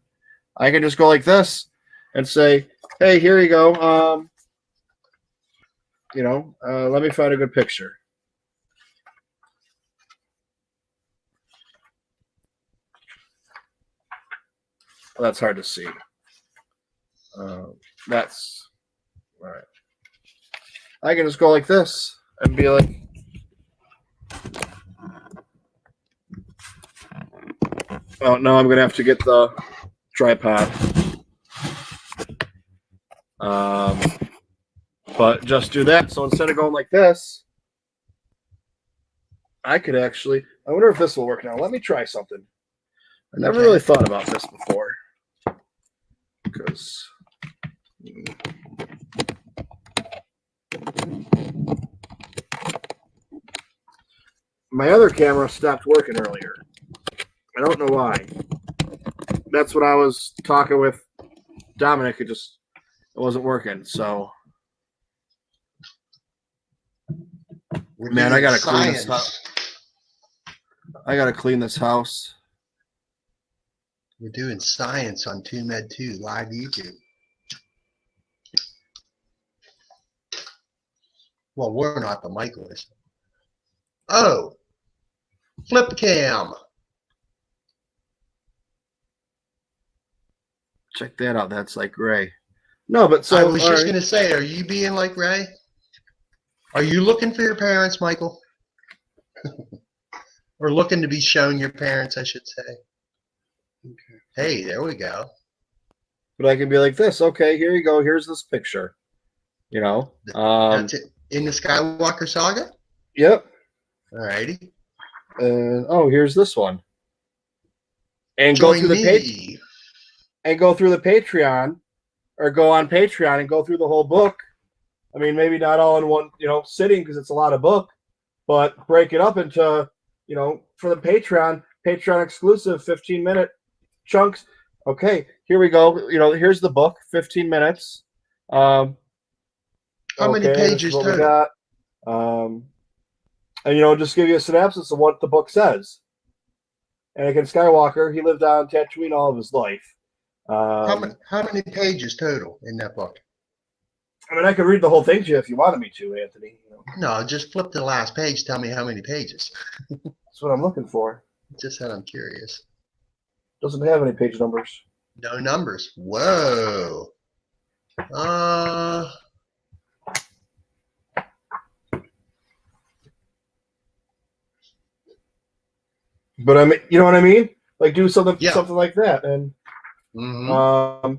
I can just go like this and say, "Hey, here you go. Let me find a good picture." Well, that's hard to see. That's all right. I can just go like this and be like, oh, no, I'm going to have to get the tripod. But just do that. So instead of going like this, I could actually, I wonder if this will work now. Let me try something. I never really thought about this before. Because my other camera stopped working earlier. I don't know why. That's what I was talking with Dominic. It wasn't working. So, man, I gotta clean this house. I gotta clean this house. We're doing science on TooMedToo live YouTube. Well, we're not, but Michael is. Oh, flip cam. Check that out. That's like Ray. No, but so I was just going to say, are you being like Ray? Are you looking for your parents, Michael? Or looking to be shown your parents, I should say. Okay. Hey, there we go. But I can be like this. Okay, here you go. Here's this picture. That's it. In the Skywalker saga? Yep. Alrighty. And here's this one. And go through the Patreon, or go on Patreon and go through the whole book. I mean, maybe not all in one, sitting, because it's a lot of book, but break it up into, for the Patreon exclusive 15-minute chunks. Okay, here we go. Here's the book, 15 minutes. How many pages total? Um, and, you know, just give you a synopsis of what the book says. Anakin Skywalker, he lived on Tatooine all of his life. How many pages total in that book? I mean, I could read the whole thing to you if you wanted me to, Anthony. You know, No, just flip the last page. Tell me how many pages. that's what I'm looking for. Just that I'm curious. Doesn't have any page numbers. No numbers. Whoa. Uh, But I mean, you know what I mean? Like do something yeah. something like that. And Mm-hmm.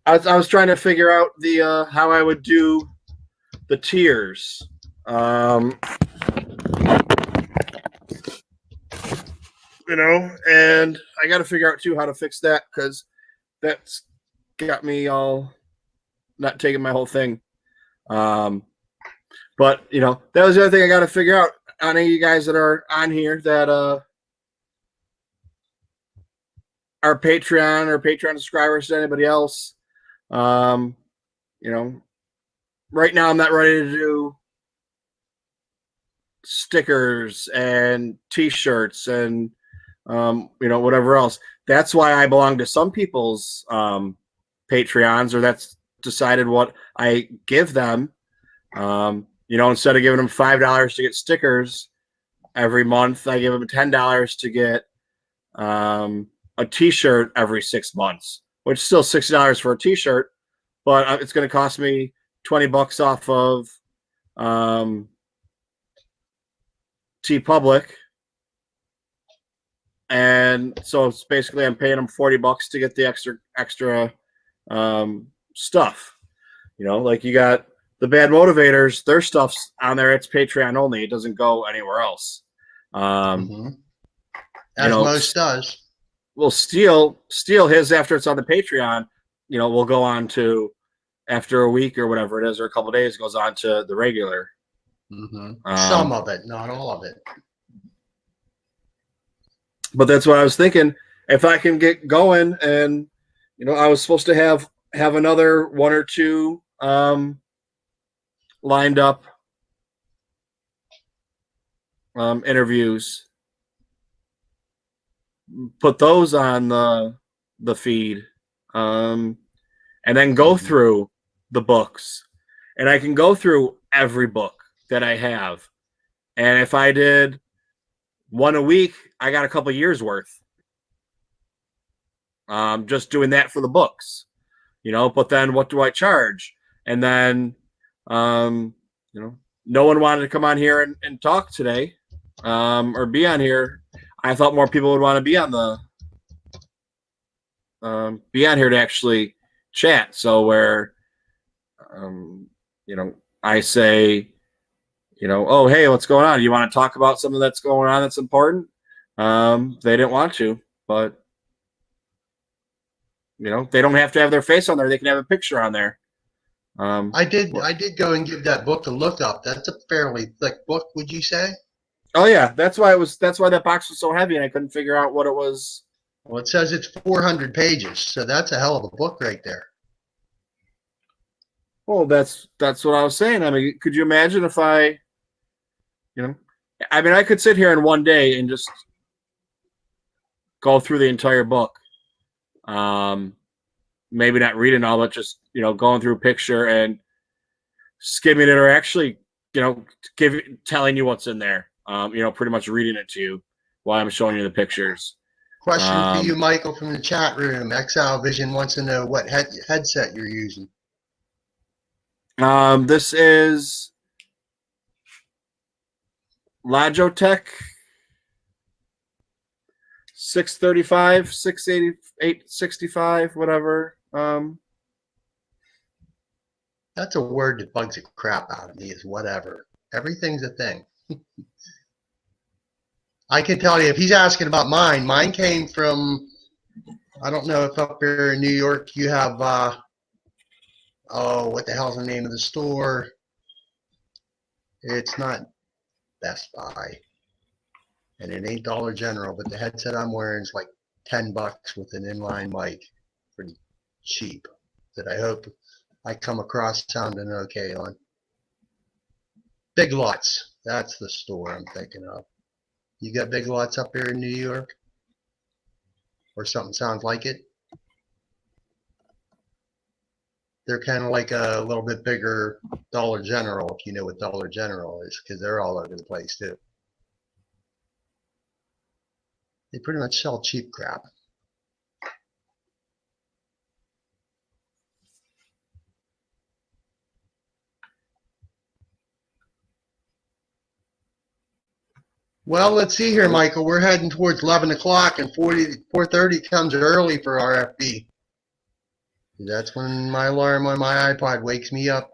I was trying to figure out the how I would do the tiers. You know, and I got to figure out too how to fix that because that's got me all not taking my whole thing. But you know, that was the other thing I got to figure out. On any of you guys that are on here that are Patreon or Patreon subscribers to anybody else, you know, right now I'm not ready to do stickers and T-shirts and you know, whatever else. That's why I belong to some people's Patreons, or that's decided what I give them. You know, instead of giving them $5 to get stickers every month, I give them $10 to get a T-shirt every 6 months, which is still $60 for a T-shirt, but it's going to cost me $20 off of TeePublic. And so it's basically I'm paying them $40 to get the extra stuff. You know, like you got the Bad Motivators, their stuff's on there. It's Patreon only. It doesn't go anywhere else. Mm-hmm. As You know, most does. Well, steal his after it's on the Patreon. You know, we'll go on to after a week or whatever it is, or a couple of days, goes on to the regular. Mm-hmm. Some of it, not all of it. But that's what I was thinking. If I can get going, and you know, I was supposed to have another one or two lined up interviews. Put those on the feed, and then go through the books, and I can go through every book that I have, and if I did one a week, I got a couple years worth. Just doing that for the books, you know. But then what do I charge? And then, you know, no one wanted to come on here and talk today, or be on here. I thought more people would want to be on here to actually chat. So where, you know, I say, you know, oh, hey, what's going on? You want to talk about something that's going on that's important? They didn't want to, but you know, they don't have to have their face on there. They can have a picture on there. I did go and give that book a look up. That's a fairly thick book, would you say? Oh yeah, that's why that box was so heavy, and I couldn't figure out what it was. Well, it says it's 400 pages, so that's a hell of a book right there. Well, that's what I was saying. I mean, could you imagine if I, you know, I mean, I could sit here in one day and just go through the entire book. Maybe not reading all, but just, you know, going through a picture and skimming it, or actually, you know, telling you what's in there. You know, pretty much reading it to you while I'm showing you the pictures. Question for you, Michael, from the chat room. XL Vision wants to know what headset you're using. This is Logitech 635, 688, 65, whatever. That's a word that bugs the crap out of me, is whatever. Everything's a thing. I can tell you, if he's asking about mine came from, I don't know if up here in New York you have, oh, what the hell's the name of the store? It's not Best Buy. And it ain't Dollar General, but the headset I'm wearing is like $10 with an inline mic. Pretty cheap. That I hope I come across sounding okay on. Big Lots. That's the store I'm thinking of. You got Big Lots up here in New York? Or something sounds like it? They're kind of like a little bit bigger Dollar General, if you know what Dollar General is, because they're all over the place too. They pretty much sell cheap crap. Well, let's see here, Michael. We're heading towards 11 o'clock, and 4:30 comes early for RFB. That's when my alarm on my iPod wakes me up.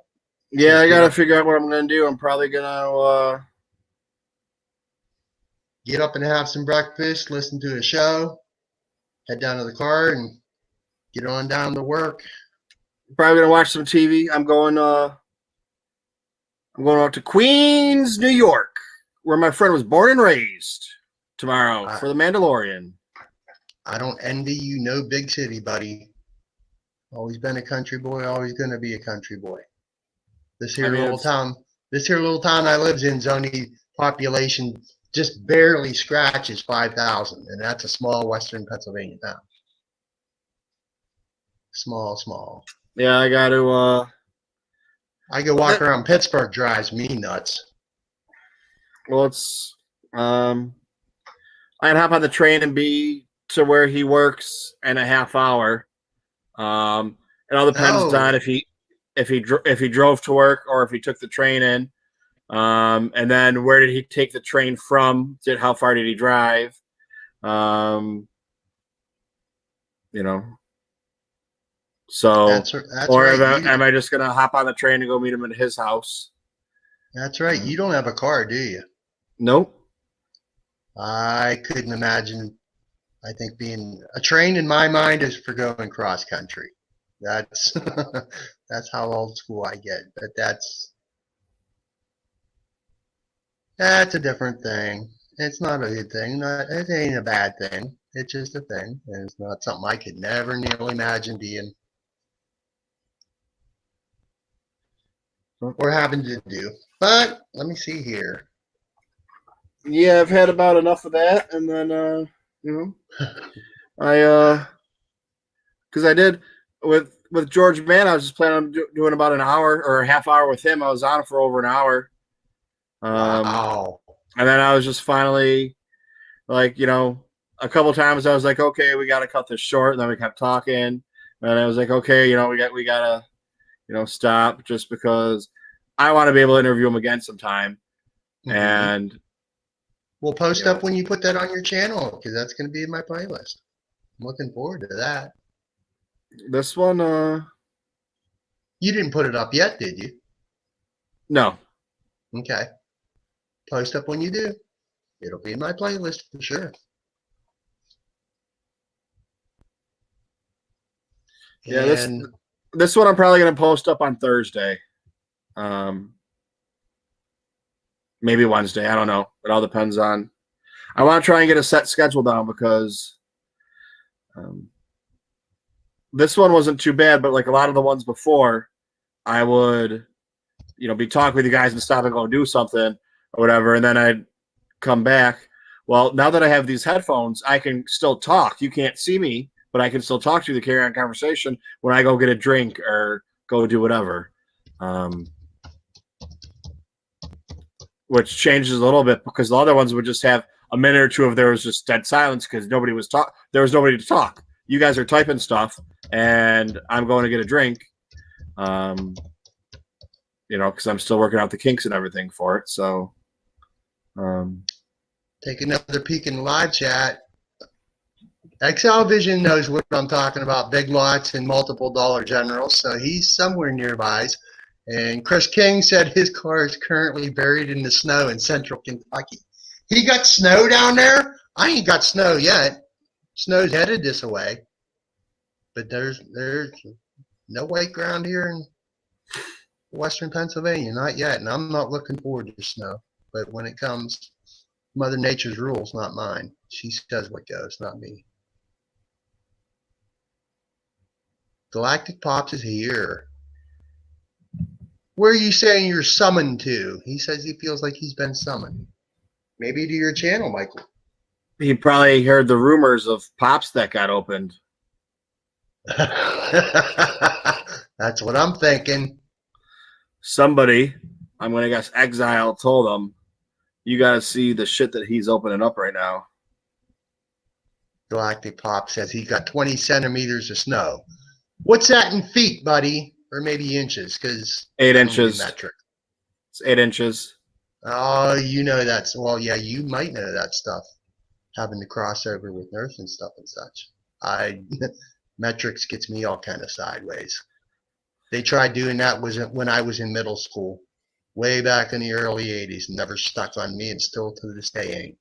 Yeah, I got to figure out what I'm going to do. I'm probably going to get up and have some breakfast, listen to a show, head down to the car, and get on down to work. Probably going to watch some TV. I'm going out to Queens, New York, where my friend was born and raised, tomorrow for the Mandalorian. I don't envy you, no big city, buddy. Always been a country boy, always going to be a country boy. This here little town I lives in is only population just barely scratches 5,000, and that's a small western Pennsylvania town. Small. Yeah, I got to I go walk around Pittsburgh, drives me nuts. Well, it's I'd hop on the train and be to where he works in a half hour. It all depends on if he drove to work or if he took the train in. And then where did he take the train from? How far did he drive? So that's or right. am I just gonna hop on the train and go meet him at his house? That's right. You don't have a car, do you? Nope. I couldn't imagine. I think being a train in my mind is for going cross country. That's that's how old school I get. But that's a different thing. It's not a good thing. It ain't a bad thing. It's just a thing. And it's not something I could never nearly imagine being or having to do. But let me see here. Yeah, I've had about enough of that, and then because I did with George Mann, I was just planning on doing about an hour or a half hour with him. I was on for over an hour. Wow. And then I was just finally like, a couple times I was like, okay, we got to cut this short. And then we kept talking, and I was like, okay, we gotta, stop just because I want to be able to interview him again sometime. Mm-hmm. And we'll post up when you put that on your channel, because that's going to be in my playlist. I'm looking forward to that. This one, you didn't put it up yet, did you? No. Okay. Post up when you do. It'll be in my playlist for sure. Yeah, this one I'm probably going to post up on Thursday. Maybe Wednesday. I don't know. It all depends on. I want to try and get a set schedule down because this one wasn't too bad, but like a lot of the ones before, I would, be talking with you guys and stop and go do something or whatever, and then I'd come back. Well, now that I have these headphones, I can still talk. You can't see me, but I can still talk to you to carry on conversation when I go get a drink or go do whatever. Which changes a little bit because the other ones would just have a minute or two of there was just dead silence because nobody was there was nobody to talk. You guys are typing stuff, and I'm going to get a drink, because I'm still working out the kinks and everything for it. So, take another peek in the live chat. XL Vision knows what I'm talking about, Big Lots and multiple Dollar Generals, so he's somewhere nearby. And Chris King said his car is currently buried in the snow in central Kentucky. He got snow down there? I ain't got snow yet. Snow's headed this way. But there's no white ground here in western Pennsylvania, not yet. And I'm not looking forward to snow. But when it comes, Mother Nature's rules, not mine. She says what goes, not me. Galactic Pops is here. Where are you saying you're summoned to? He says he feels like he's been summoned. Maybe to your channel, Michael. He probably heard the rumors of Pops that got opened. That's what I'm thinking. Somebody, I'm going to guess Exile, told him, you got to see the shit that he's opening up right now. Galactic Pop says he got 20 centimeters of snow. What's that in feet, buddy? Or maybe inches, because 8 inches. Metric. It's 8 inches. Oh, you know that's, well, yeah, you might know that stuff. Having to cross over with Earth and stuff and such. Metrics gets me all kind of sideways. They tried doing that when I was in middle school, way back in the early 80s. Never stuck on me and still to this day ain't.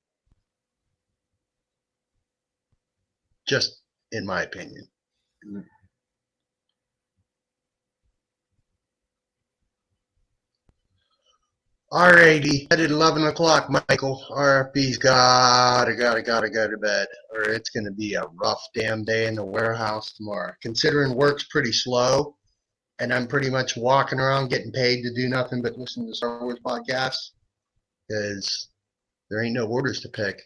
Just in my opinion. Alrighty, at 11 o'clock, Michael. RFB's gotta go to bed, or it's gonna be a rough damn day in the warehouse tomorrow. Considering work's pretty slow, and I'm pretty much walking around getting paid to do nothing but listen to Star Wars podcasts, because there ain't no orders to pick.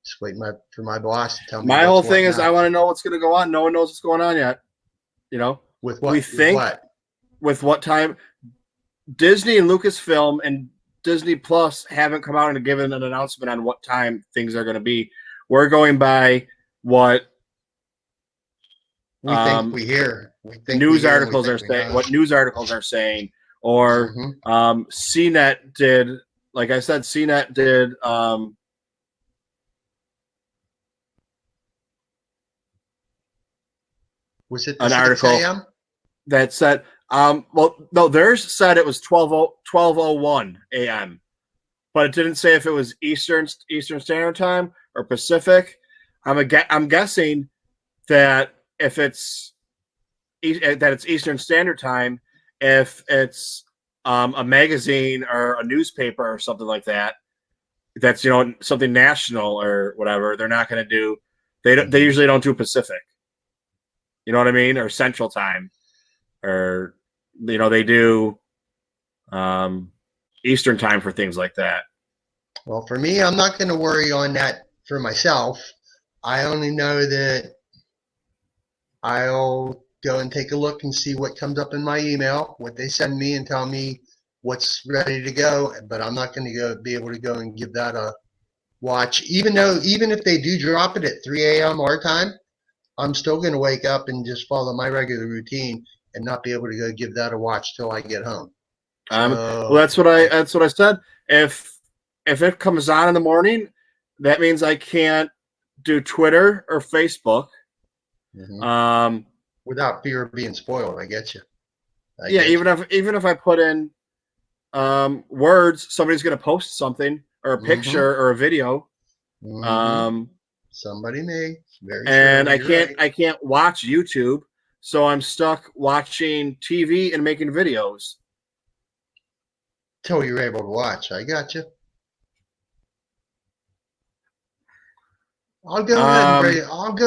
Just waiting for my boss to tell me. My whole thing is I want to know what's gonna go on. No one knows what's going on yet. You know, with what we think, with what time. Disney and Lucasfilm and Disney Plus haven't come out and given an announcement on what time things are going to be. We're going by what we think we hear. News articles are saying. What news articles are saying, or CNET did. Like I said, CNET did. Was it an article that said? Well, no, theirs said it was 12:01 a.m., but it didn't say if it was Eastern Standard Time or Pacific. I'm guessing that if it's Eastern Standard Time, if it's a magazine or a newspaper or something like that, that's something national or whatever, they're not going to do. They usually don't do Pacific. You know what I mean? Or Central Time, or they do Eastern Time for things like that. Well, for me, I'm not going to worry on that for myself. I only know that I'll go and take a look and see what comes up in my email, what they send me, and tell me what's ready to go. But I'm not going to be able to go and give that a watch. Even if they do drop it at 3 a.m. our time, I'm still going to wake up and just follow my regular routine and not be able to go give that a watch till I get home. Well, that's what I said. If it comes on in the morning, that means I can't do Twitter or Facebook. Without fear of being spoiled, I get you. Even if I put in words, somebody's going to post something or a picture or a video. Somebody may. And I can't watch YouTube. So I'm stuck watching TV and making videos. Till you're able to watch. I got you. I'll go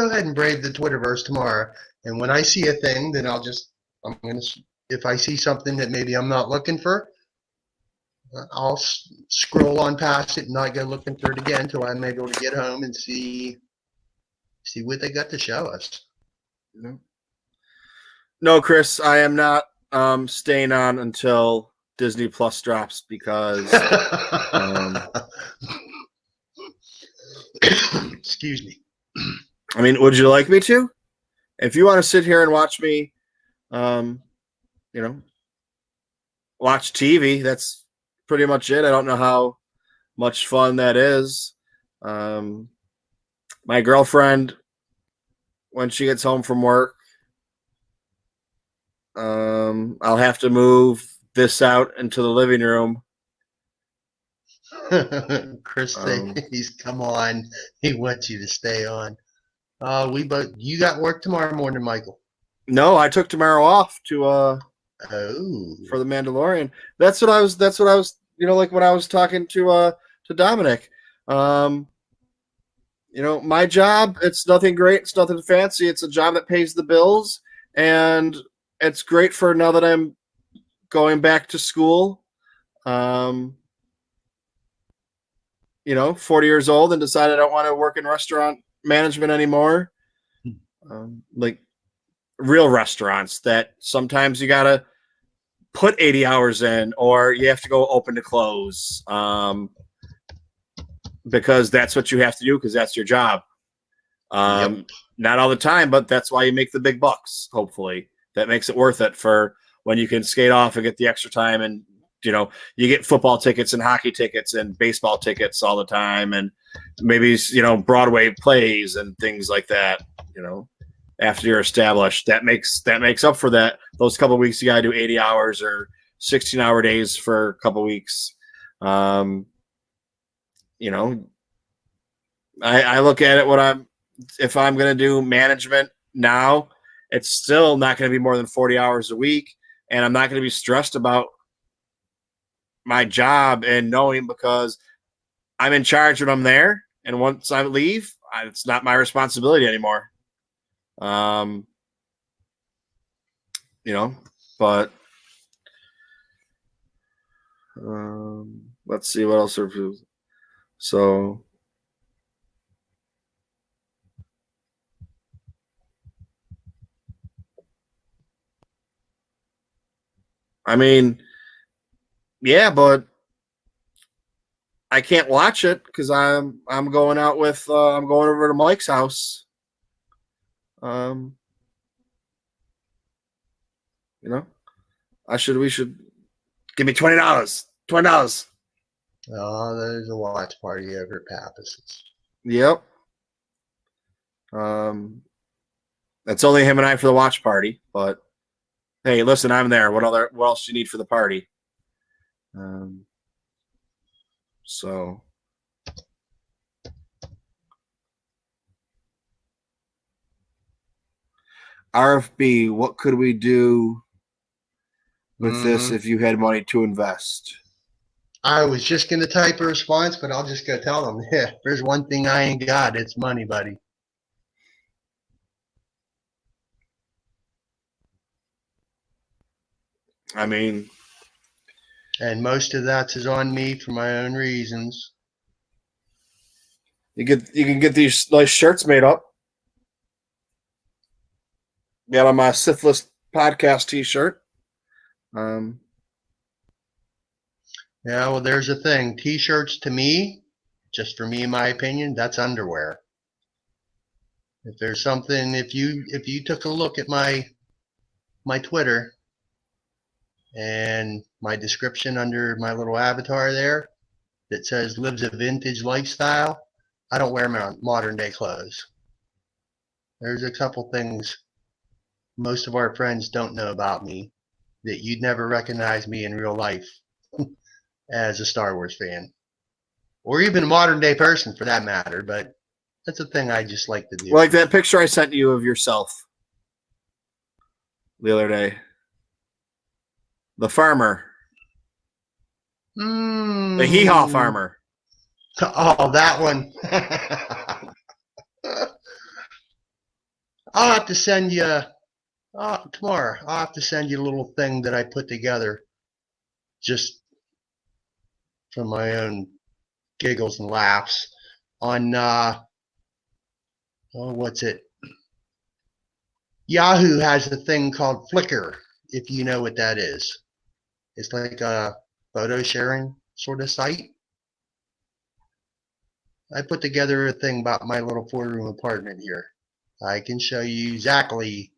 ahead and brave the Twitterverse tomorrow. And when I see a thing, then if I see something that maybe I'm not looking for, I'll scroll on past it and not go looking for it again until I'm able to get home and see what they got to show us. No, Chris, I am not staying on until Disney Plus drops because excuse me. I mean, would you like me to? If you want to sit here and watch me watch TV, that's pretty much it. I don't know how much fun that is. My girlfriend, when she gets home from work, I'll have to move this out into the living room. Chris, he's come on. He wants you to stay on. You got work tomorrow morning, Michael? No, I took tomorrow off to for the Mandalorian. That's what I was. Like when I was talking to Dominic. My job, it's nothing great. It's nothing fancy. It's a job that pays the bills, and it's great for now that I'm going back to school, 40 years old and decided I don't want to work in restaurant management anymore. Like real restaurants that sometimes you got to put 80 hours in, or you have to go open to close, because that's what you have to do, because that's your job. Yep. Not all the time, but that's why you make the big bucks. Hopefully that makes it worth it for when you can skate off and get the extra time. And, you get football tickets and hockey tickets and baseball tickets all the time. And maybe, Broadway plays and things like that, after you're established, that makes up for that. Those couple of weeks, you got to do 80 hours or 16-hour days for a couple of weeks. I look at it if I'm going to do management now, it's still not going to be more than 40 hours a week. And I'm not going to be stressed about my job and knowing, because I'm in charge when I'm there. And once I leave, it's not my responsibility anymore. But let's see what else. So, I mean, yeah, but I can't watch it because I'm going out with I'm going over to Mike's house. We should give me $20. $20. Oh, there's a watch party over at Pappas's. Yep. It's only him and I for the watch party, but hey, listen, I'm there. What else do you need for the party? So RFB, what could we do with this if you had money to invest? I was just going to type a response, but I'll just go tell them, yeah, there's one thing I ain't got. It's money, buddy. I mean, and most of that is on me for my own reasons. You can get these nice shirts made up. Got on my Syphilis podcast T-shirt. Yeah, well, there's a thing. T-shirts to me, just for me, in my opinion, that's underwear. If there's something, if you took a look at my Twitter and my description under my little avatar there that says lives a vintage lifestyle, I don't wear modern day clothes. There's a couple things most of our friends don't know about me that you'd never recognize me in real life as a Star Wars fan, or even a modern day person for that matter. But that's a thing I just like to do. Like that picture I sent you of yourself the other day. The farmer. The hee-haw farmer. Oh, that one. I'll have to send you tomorrow. I'll have to send you a little thing that I put together just from my own giggles and laughs on what's it? Yahoo has a thing called Flickr, if you know what that is. It's like a photo sharing sort of site. I put together a thing about my little 4-room apartment here. I can show you exactly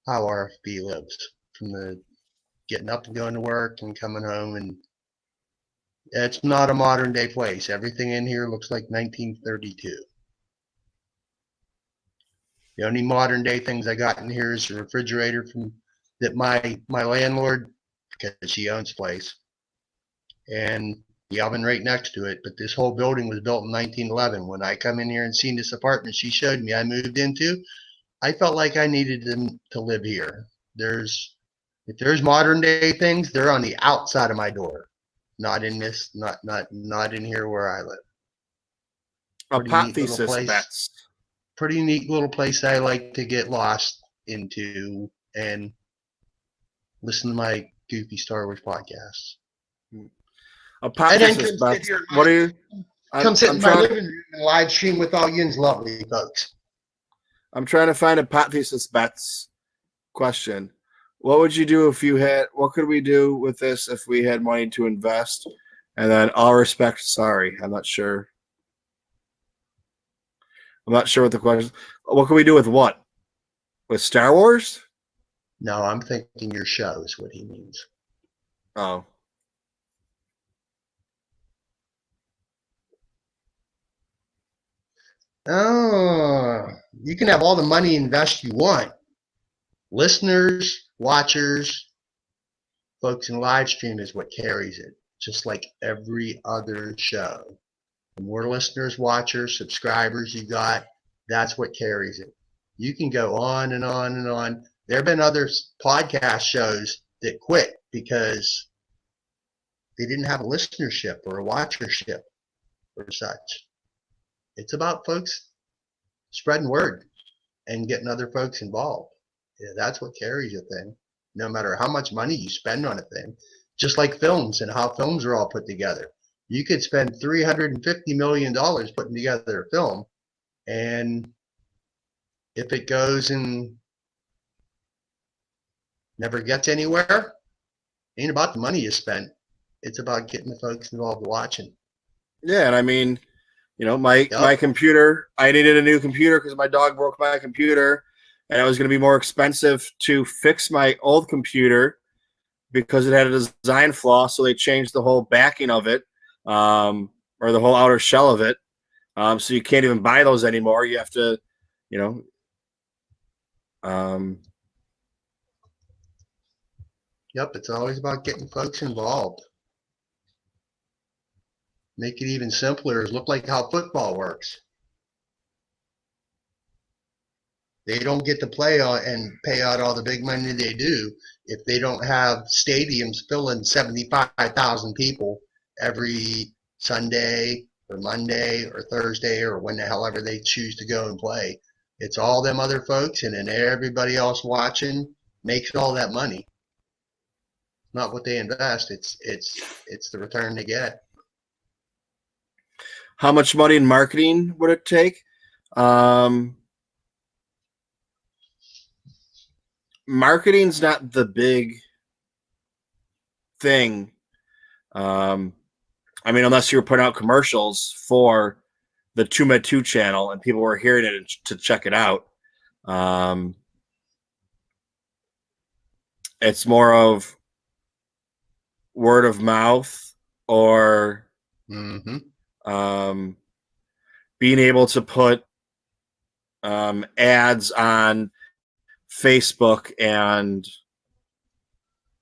how RFB lives, from the getting up and going to work and coming home. And it's not a modern day place. Everything in here looks like 1932. The only modern day things I got in here is a refrigerator that my landlord, because she owns the place, and the oven right next to it. But this whole building was built in 1911. When I come in here and seen this apartment she showed me I moved into, I felt like I needed them to live here. If there's modern day things, they're on the outside of my door, not in this, not in here where I live. A pot thesis bets. Pretty neat little place I like to get lost into, and Listen to my goofy Star Wars podcasts. A pop And then this come sit best. here. What are you? Come sit I'm in my trying. living room and live stream with all yous lovely folks. I'm trying to find a pot thesis bets question. What would you do if you had? What could we do with this if we had money to invest? And then all respect. Sorry, I'm not sure. I'm not sure what the question. What can we do with what? With Star Wars? No, I'm thinking your show is what he means. Oh. Oh, you can have all the money invest you want. Listeners, watchers, folks in live stream is what carries it, just like every other show. The more listeners, watchers, subscribers you got, that's what carries it. You can go on and on and on. There have been other podcast shows that quit because they didn't have a listenership or a watchership or such. It's about folks spreading word and getting other folks involved. Yeah, that's what carries a thing, no matter how much money you spend on a thing. Just like films and how films are all put together. You could spend $350 million putting together a film, and if it goes and never gets anywhere, ain't about the money you spent. It's about getting the folks involved watching. Yeah, and I mean, my computer. I needed a new computer because my dog broke my computer, and it was going to be more expensive to fix my old computer because it had a design flaw. So they changed the whole backing of it, or the whole outer shell of it. So you can't even buy those anymore. You have to, Yep, it's always about getting folks involved. Make it even simpler is look like how football works. They don't get to play and pay out all the big money they do if they don't have stadiums filling 75,000 people every Sunday or Monday or Thursday or when the hell ever they choose to go and play. It's all them other folks, and then everybody else watching makes all that money. Not what they invest. It's the return they get. How much money in marketing would it take? Marketing's not the big thing. I mean, unless you were putting out commercials for the TooMedToo channel and people were hearing it to check it out. It's more of word of mouth or being able to put ads on Facebook and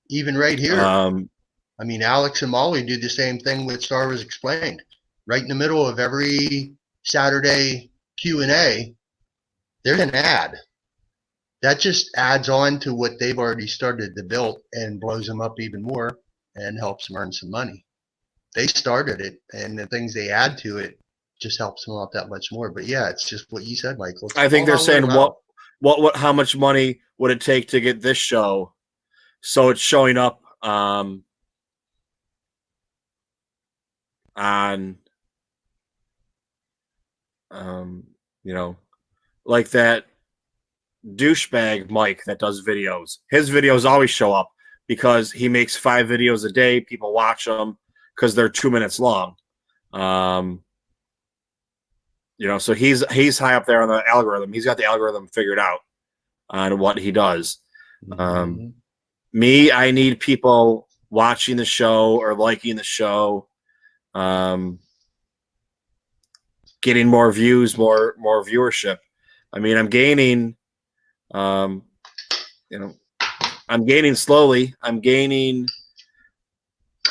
even right here. I mean, Alex and Molly do the same thing with Star Wars Explained. Right in the middle of every Saturday Q&A, there's an ad. That just adds on to what they've already started to build and blows them up even more and helps them earn some money. They started it, and the things they add to it just helps them out that much more. But yeah, it's just what you said, Michael. I think they're saying how much money would it take to get this show so it's showing up on like that douchebag Mike that does videos. His videos always show up because he makes 5 videos a day. People watch them because they're 2 minutes long. So he's high up there on the algorithm. He's got the algorithm figured out on what he does. Me, I need people watching the show or liking the show, getting more views, more viewership. I mean, I'm gaining, I'm gaining slowly. I'm gaining.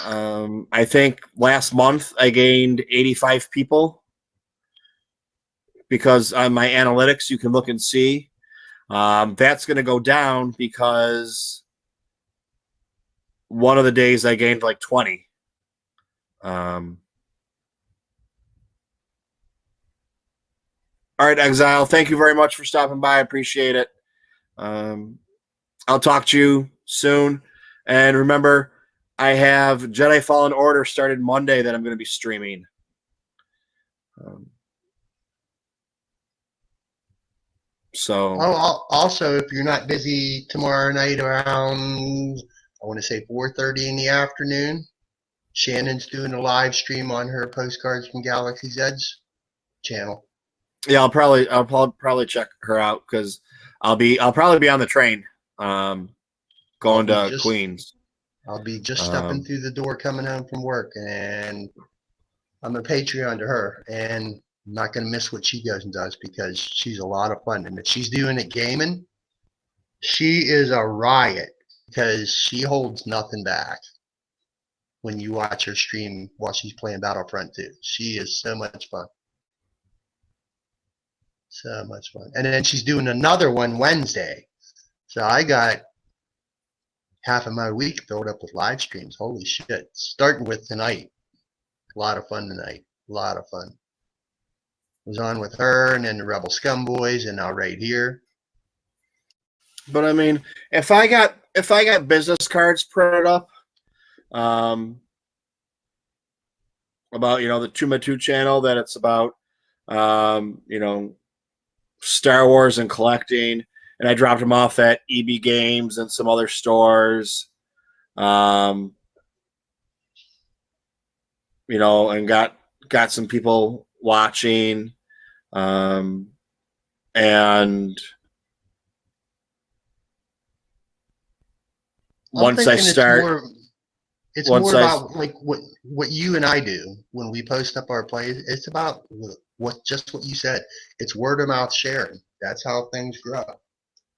I think last month I gained 85 people because on my analytics you can look and see. That's going to go down because one of the days I gained like 20. All right, Exile, thank you very much for stopping by. I appreciate it. I'll talk to you soon. And remember, I have Jedi Fallen Order started Monday that I'm going to be streaming. So. Oh, also, if you're not busy tomorrow night around, I want to say 4:30 in the afternoon, Shannon's doing a live stream on her Postcards from Galaxy's Edge channel. Yeah, I'll probably check her out because I'll probably be on the train, going to Queens. I'll be just stepping through the door coming home from work, and I'm a Patreon to her, and I'm not going to miss what she goes and does because she's a lot of fun. And if she's doing it gaming, she is a riot because she holds nothing back when you watch her stream while she's playing Battlefront 2. She is so much fun. So much fun. And then she's doing another one Wednesday. So I got half of my week filled up with live streams. Holy shit. Starting with tonight. A lot of fun tonight. A lot of fun. Was on with her and then the Rebel Scum Boys and now right here. But I mean, if I got business cards printed up, about the TooMedToo channel, that it's about Star Wars and collecting, and I dropped them off at EB Games and some other stores, and got some people watching, and once I start, it's more about like what you and I do when we post up our plays. It's about what you said. It's word of mouth sharing. That's how things grow.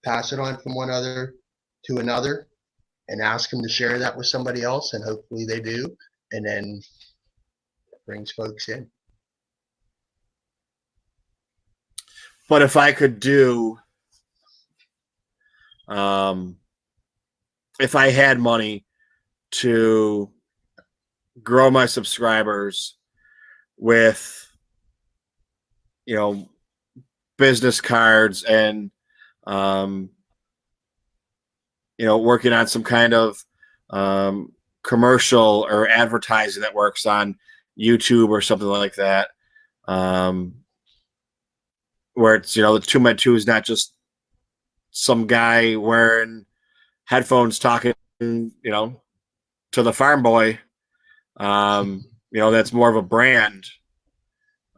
Pass it on from one other to another, and ask them to share that with somebody else, and hopefully they do, and then it brings folks in. But if I could do, if I had money to grow my subscribers with, business cards and, working on some kind of commercial or advertising that works on YouTube or something like that, where it's, the TooMedToo is not just some guy wearing headphones talking, to the farm boy. That's more of a brand,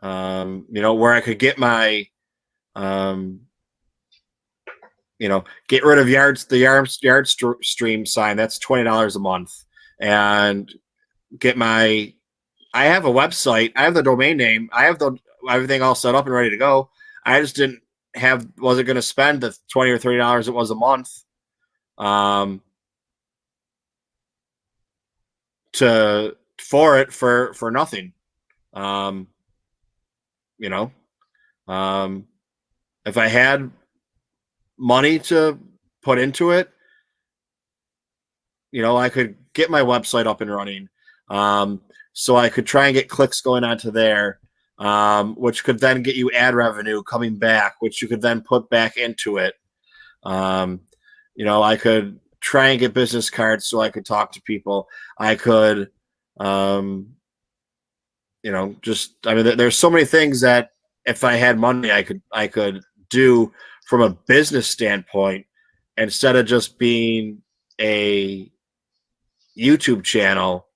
where I could get my, get rid of the yard stream sign. That's $20 a month, and get I have a website. I have the domain name. I have everything all set up and ready to go. I just wasn't going to spend the $20 or $30 it was a month, for nothing. If I had money to put into it, I could get my website up and running. So I could try and get clicks going onto there, which could then get you ad revenue coming back, which you could then put back into it. I could try and get business cards so I could talk to people. I could, there's so many things that if I had money, I could do from a business standpoint, instead of just being a YouTube channel.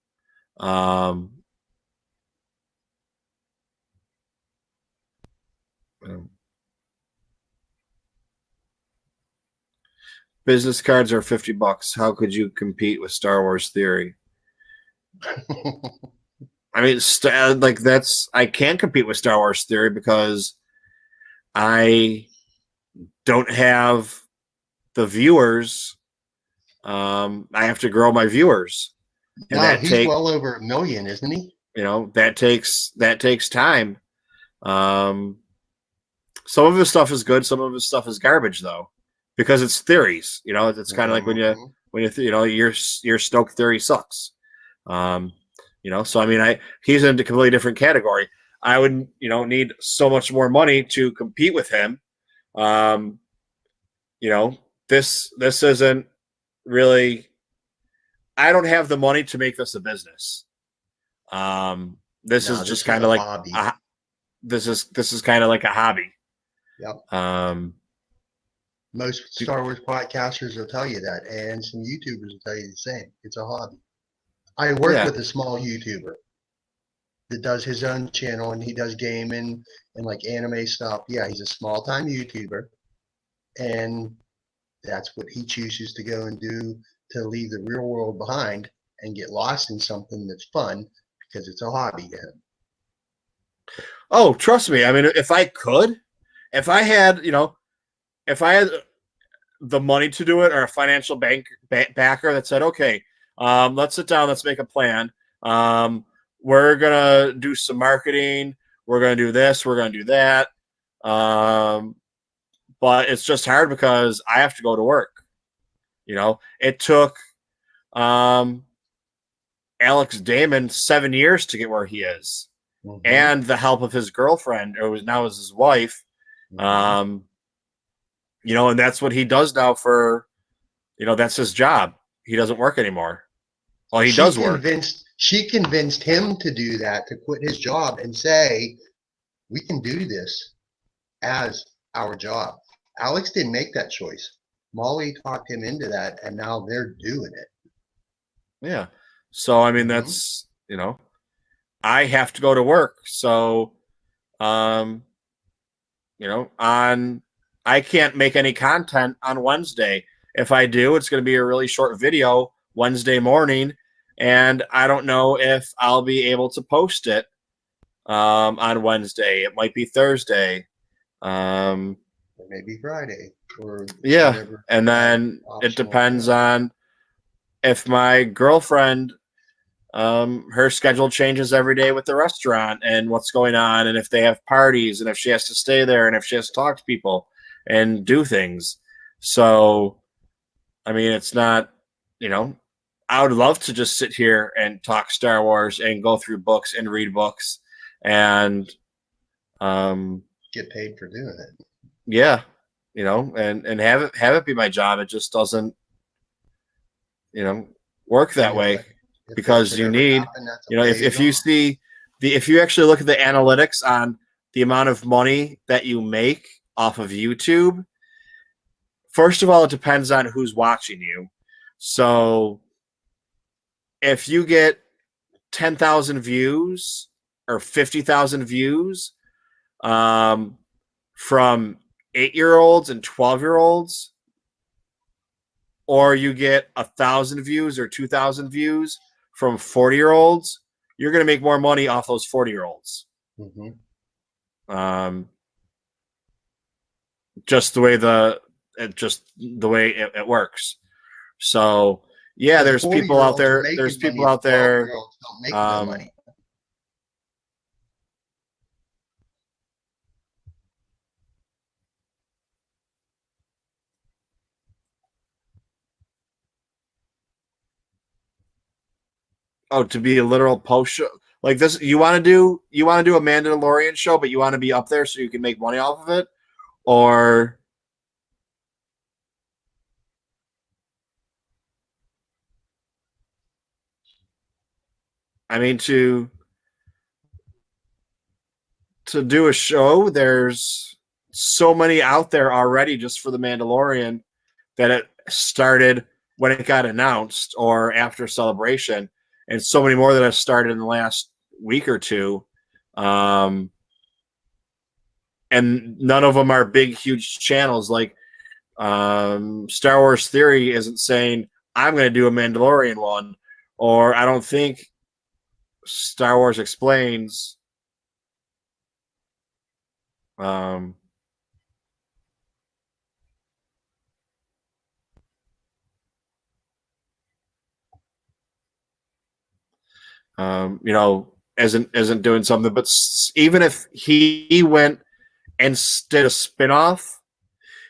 Business cards are $50. How could you compete with Star Wars Theory? I mean, I can't compete with Star Wars Theory because I don't have the viewers. I have to grow my viewers, and he's well over 1 million, isn't he? That takes time. Some of his stuff is good. Some of his stuff is garbage, though, because it's theories. It's kind of like when your Stoke theory sucks. So I mean, he's in a completely different category. I would, need so much more money to compete with him. This isn't really I don't have the money to make this a business. This is just kind of like hobby. This is kind of like a hobby. Yep. Most Star Wars podcasters will tell you that, and some YouTubers will tell you the same. It's a hobby. I work with a small YouTuber that does his own channel, and he does gaming and like anime stuff. Yeah, he's a small time YouTuber, and that's what he chooses to go and do, to leave the real world behind and get lost in something that's fun because it's a hobby to him. Oh, trust me. I mean, if I could, if I had, if I had the money to do it, or a financial backer that said, okay, let's sit down, let's make a plan. We're going to do some marketing. We're going to do this. We're going to do that. But it's just hard because I have to go to work. It took Alex Damon 7 years to get where he is, and the help of his girlfriend, or now is his wife. And that's what he does now for, that's his job. He doesn't work anymore. Well, he does work. She convinced him to do that, to quit his job and say, we can do this as our job. Alex didn't make that choice. Molly talked him into that, and now they're doing it. Yeah. So, I mean, that's, I have to go to work. So, I can't make any content on Wednesday. If I do, it's going to be a really short video Wednesday morning, and I don't know if I'll be able to post it on Wednesday. It might be Thursday. Or maybe Friday. Or and then it depends on if my girlfriend, her schedule changes every day with the restaurant and what's going on, and if they have parties, and if she has to stay there, and if she has to talk to people and do things. So, I mean, it's not, I would love to just sit here and talk Star Wars and go through books and read books and get paid for doing it. Yeah, and have it be my job. It just doesn't, work that way, because you need, if you see if you actually look at the analytics on the amount of money that you make off of YouTube, first of all, it depends on who's watching you. So if you get 10,000 views or 50,000 views from 8-year-olds and 12-year-olds, or you get 1,000 views or 2,000 views from 40-year-olds, you're going to make more money off those 40-year-olds. Just the way it works. So yeah, there's people out there. There's people out there. Don't make no money. Oh, to be a literal post show like this, you want to do a Mandalorian show, but you want to be up there so you can make money off of it, or I mean, to do a show, there's so many out there already just for the Mandalorian that it started when it got announced or after Celebration, and so many more that have started in the last week or two. And none of them are big, huge channels. Like Star Wars Theory isn't saying, I'm going to do a Mandalorian one, or I don't think Star Wars Explains isn't doing something. But even if he went and did a spinoff,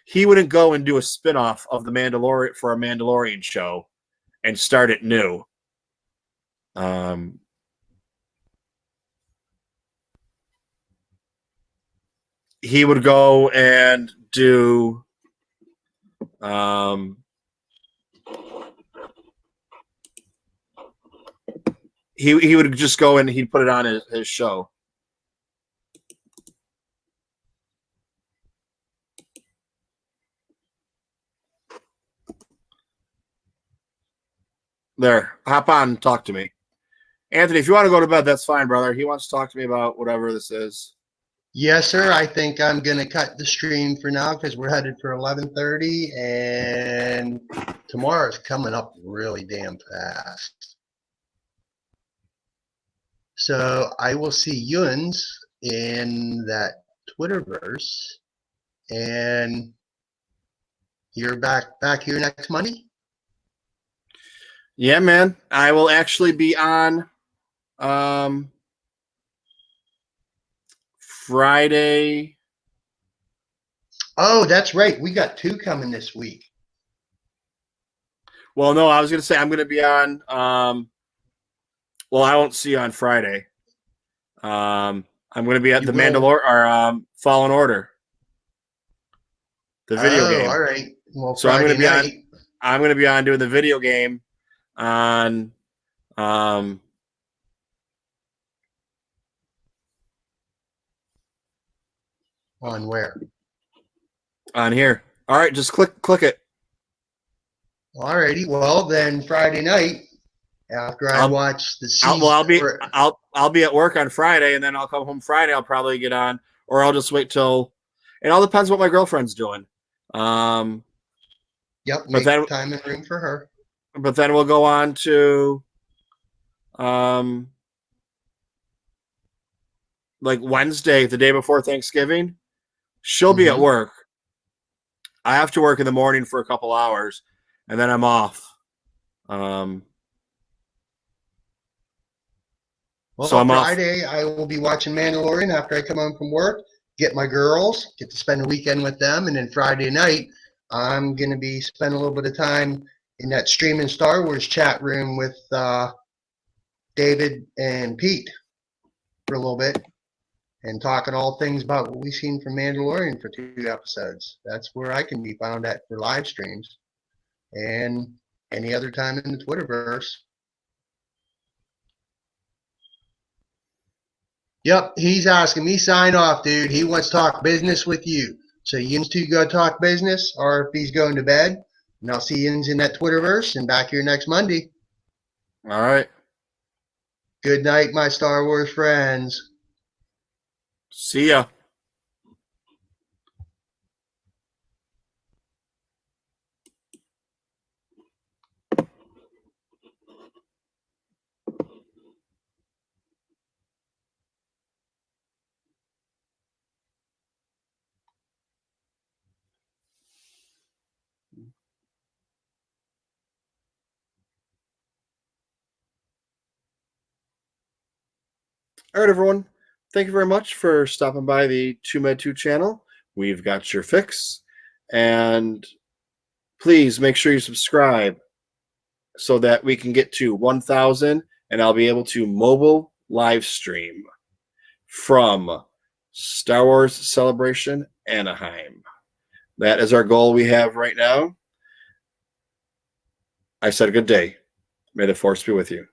he wouldn't go and do a spinoff of the Mandalorian for a Mandalorian show and start it new. He would go and do he would just go and he'd put it on his show. There, hop on and talk to me. Anthony, if you want to go to bed, that's fine, brother. He wants to talk to me about whatever this is. Yes, sir. I think I'm going to cut the stream for now because we're headed for 11:30, and tomorrow's coming up really damn fast. So I will see Yuns in that Twitterverse, and you're back here next Monday? Yeah, man. I will actually be on Friday. Oh, that's right. We got 2 coming this week. Well, no, I was going to say I'm going to be on well, I won't see you on Friday. I'm going to be at the Mandalorian or Fallen Order. The video game. All right. Well, so I'm going to be on doing the video game on on where? On here. All right, just click it. All righty. Well, then Friday night after I watch the season. I'll be at work on Friday, and then I'll come home Friday. I'll probably get on, or I'll just wait till. It all depends what my girlfriend's doing. Yep. Make time and room for her. But then we'll go on to, like Wednesday, the day before Thanksgiving. She'll be at work. I have to work in the morning for a couple hours, and then I'm off. Well, so on Friday, I will be watching Mandalorian after I come home from work, get my girls, get to spend a weekend with them, and then Friday night, I'm going to be spending a little bit of time in that streaming Star Wars chat room with David and Pete for a little bit and talking all things about what we've seen from Mandalorian for 2 episodes. That's where I can be found at for live streams and any other time in the Twitterverse. Yep, he's asking me sign off, dude. He wants to talk business with you. So Yins 2 go talk business, or if he's going to bed, and I'll see Yins in that Twitterverse and back here next Monday. All right. Good night, my Star Wars friends. See ya. All right, everyone. Thank you very much for stopping by the TooMedToo channel. We've got your fix. And please make sure you subscribe so that we can get to 1,000 and I'll be able to mobile live stream from Star Wars Celebration Anaheim. That is our goal we have right now. I said good day. May the Force be with you.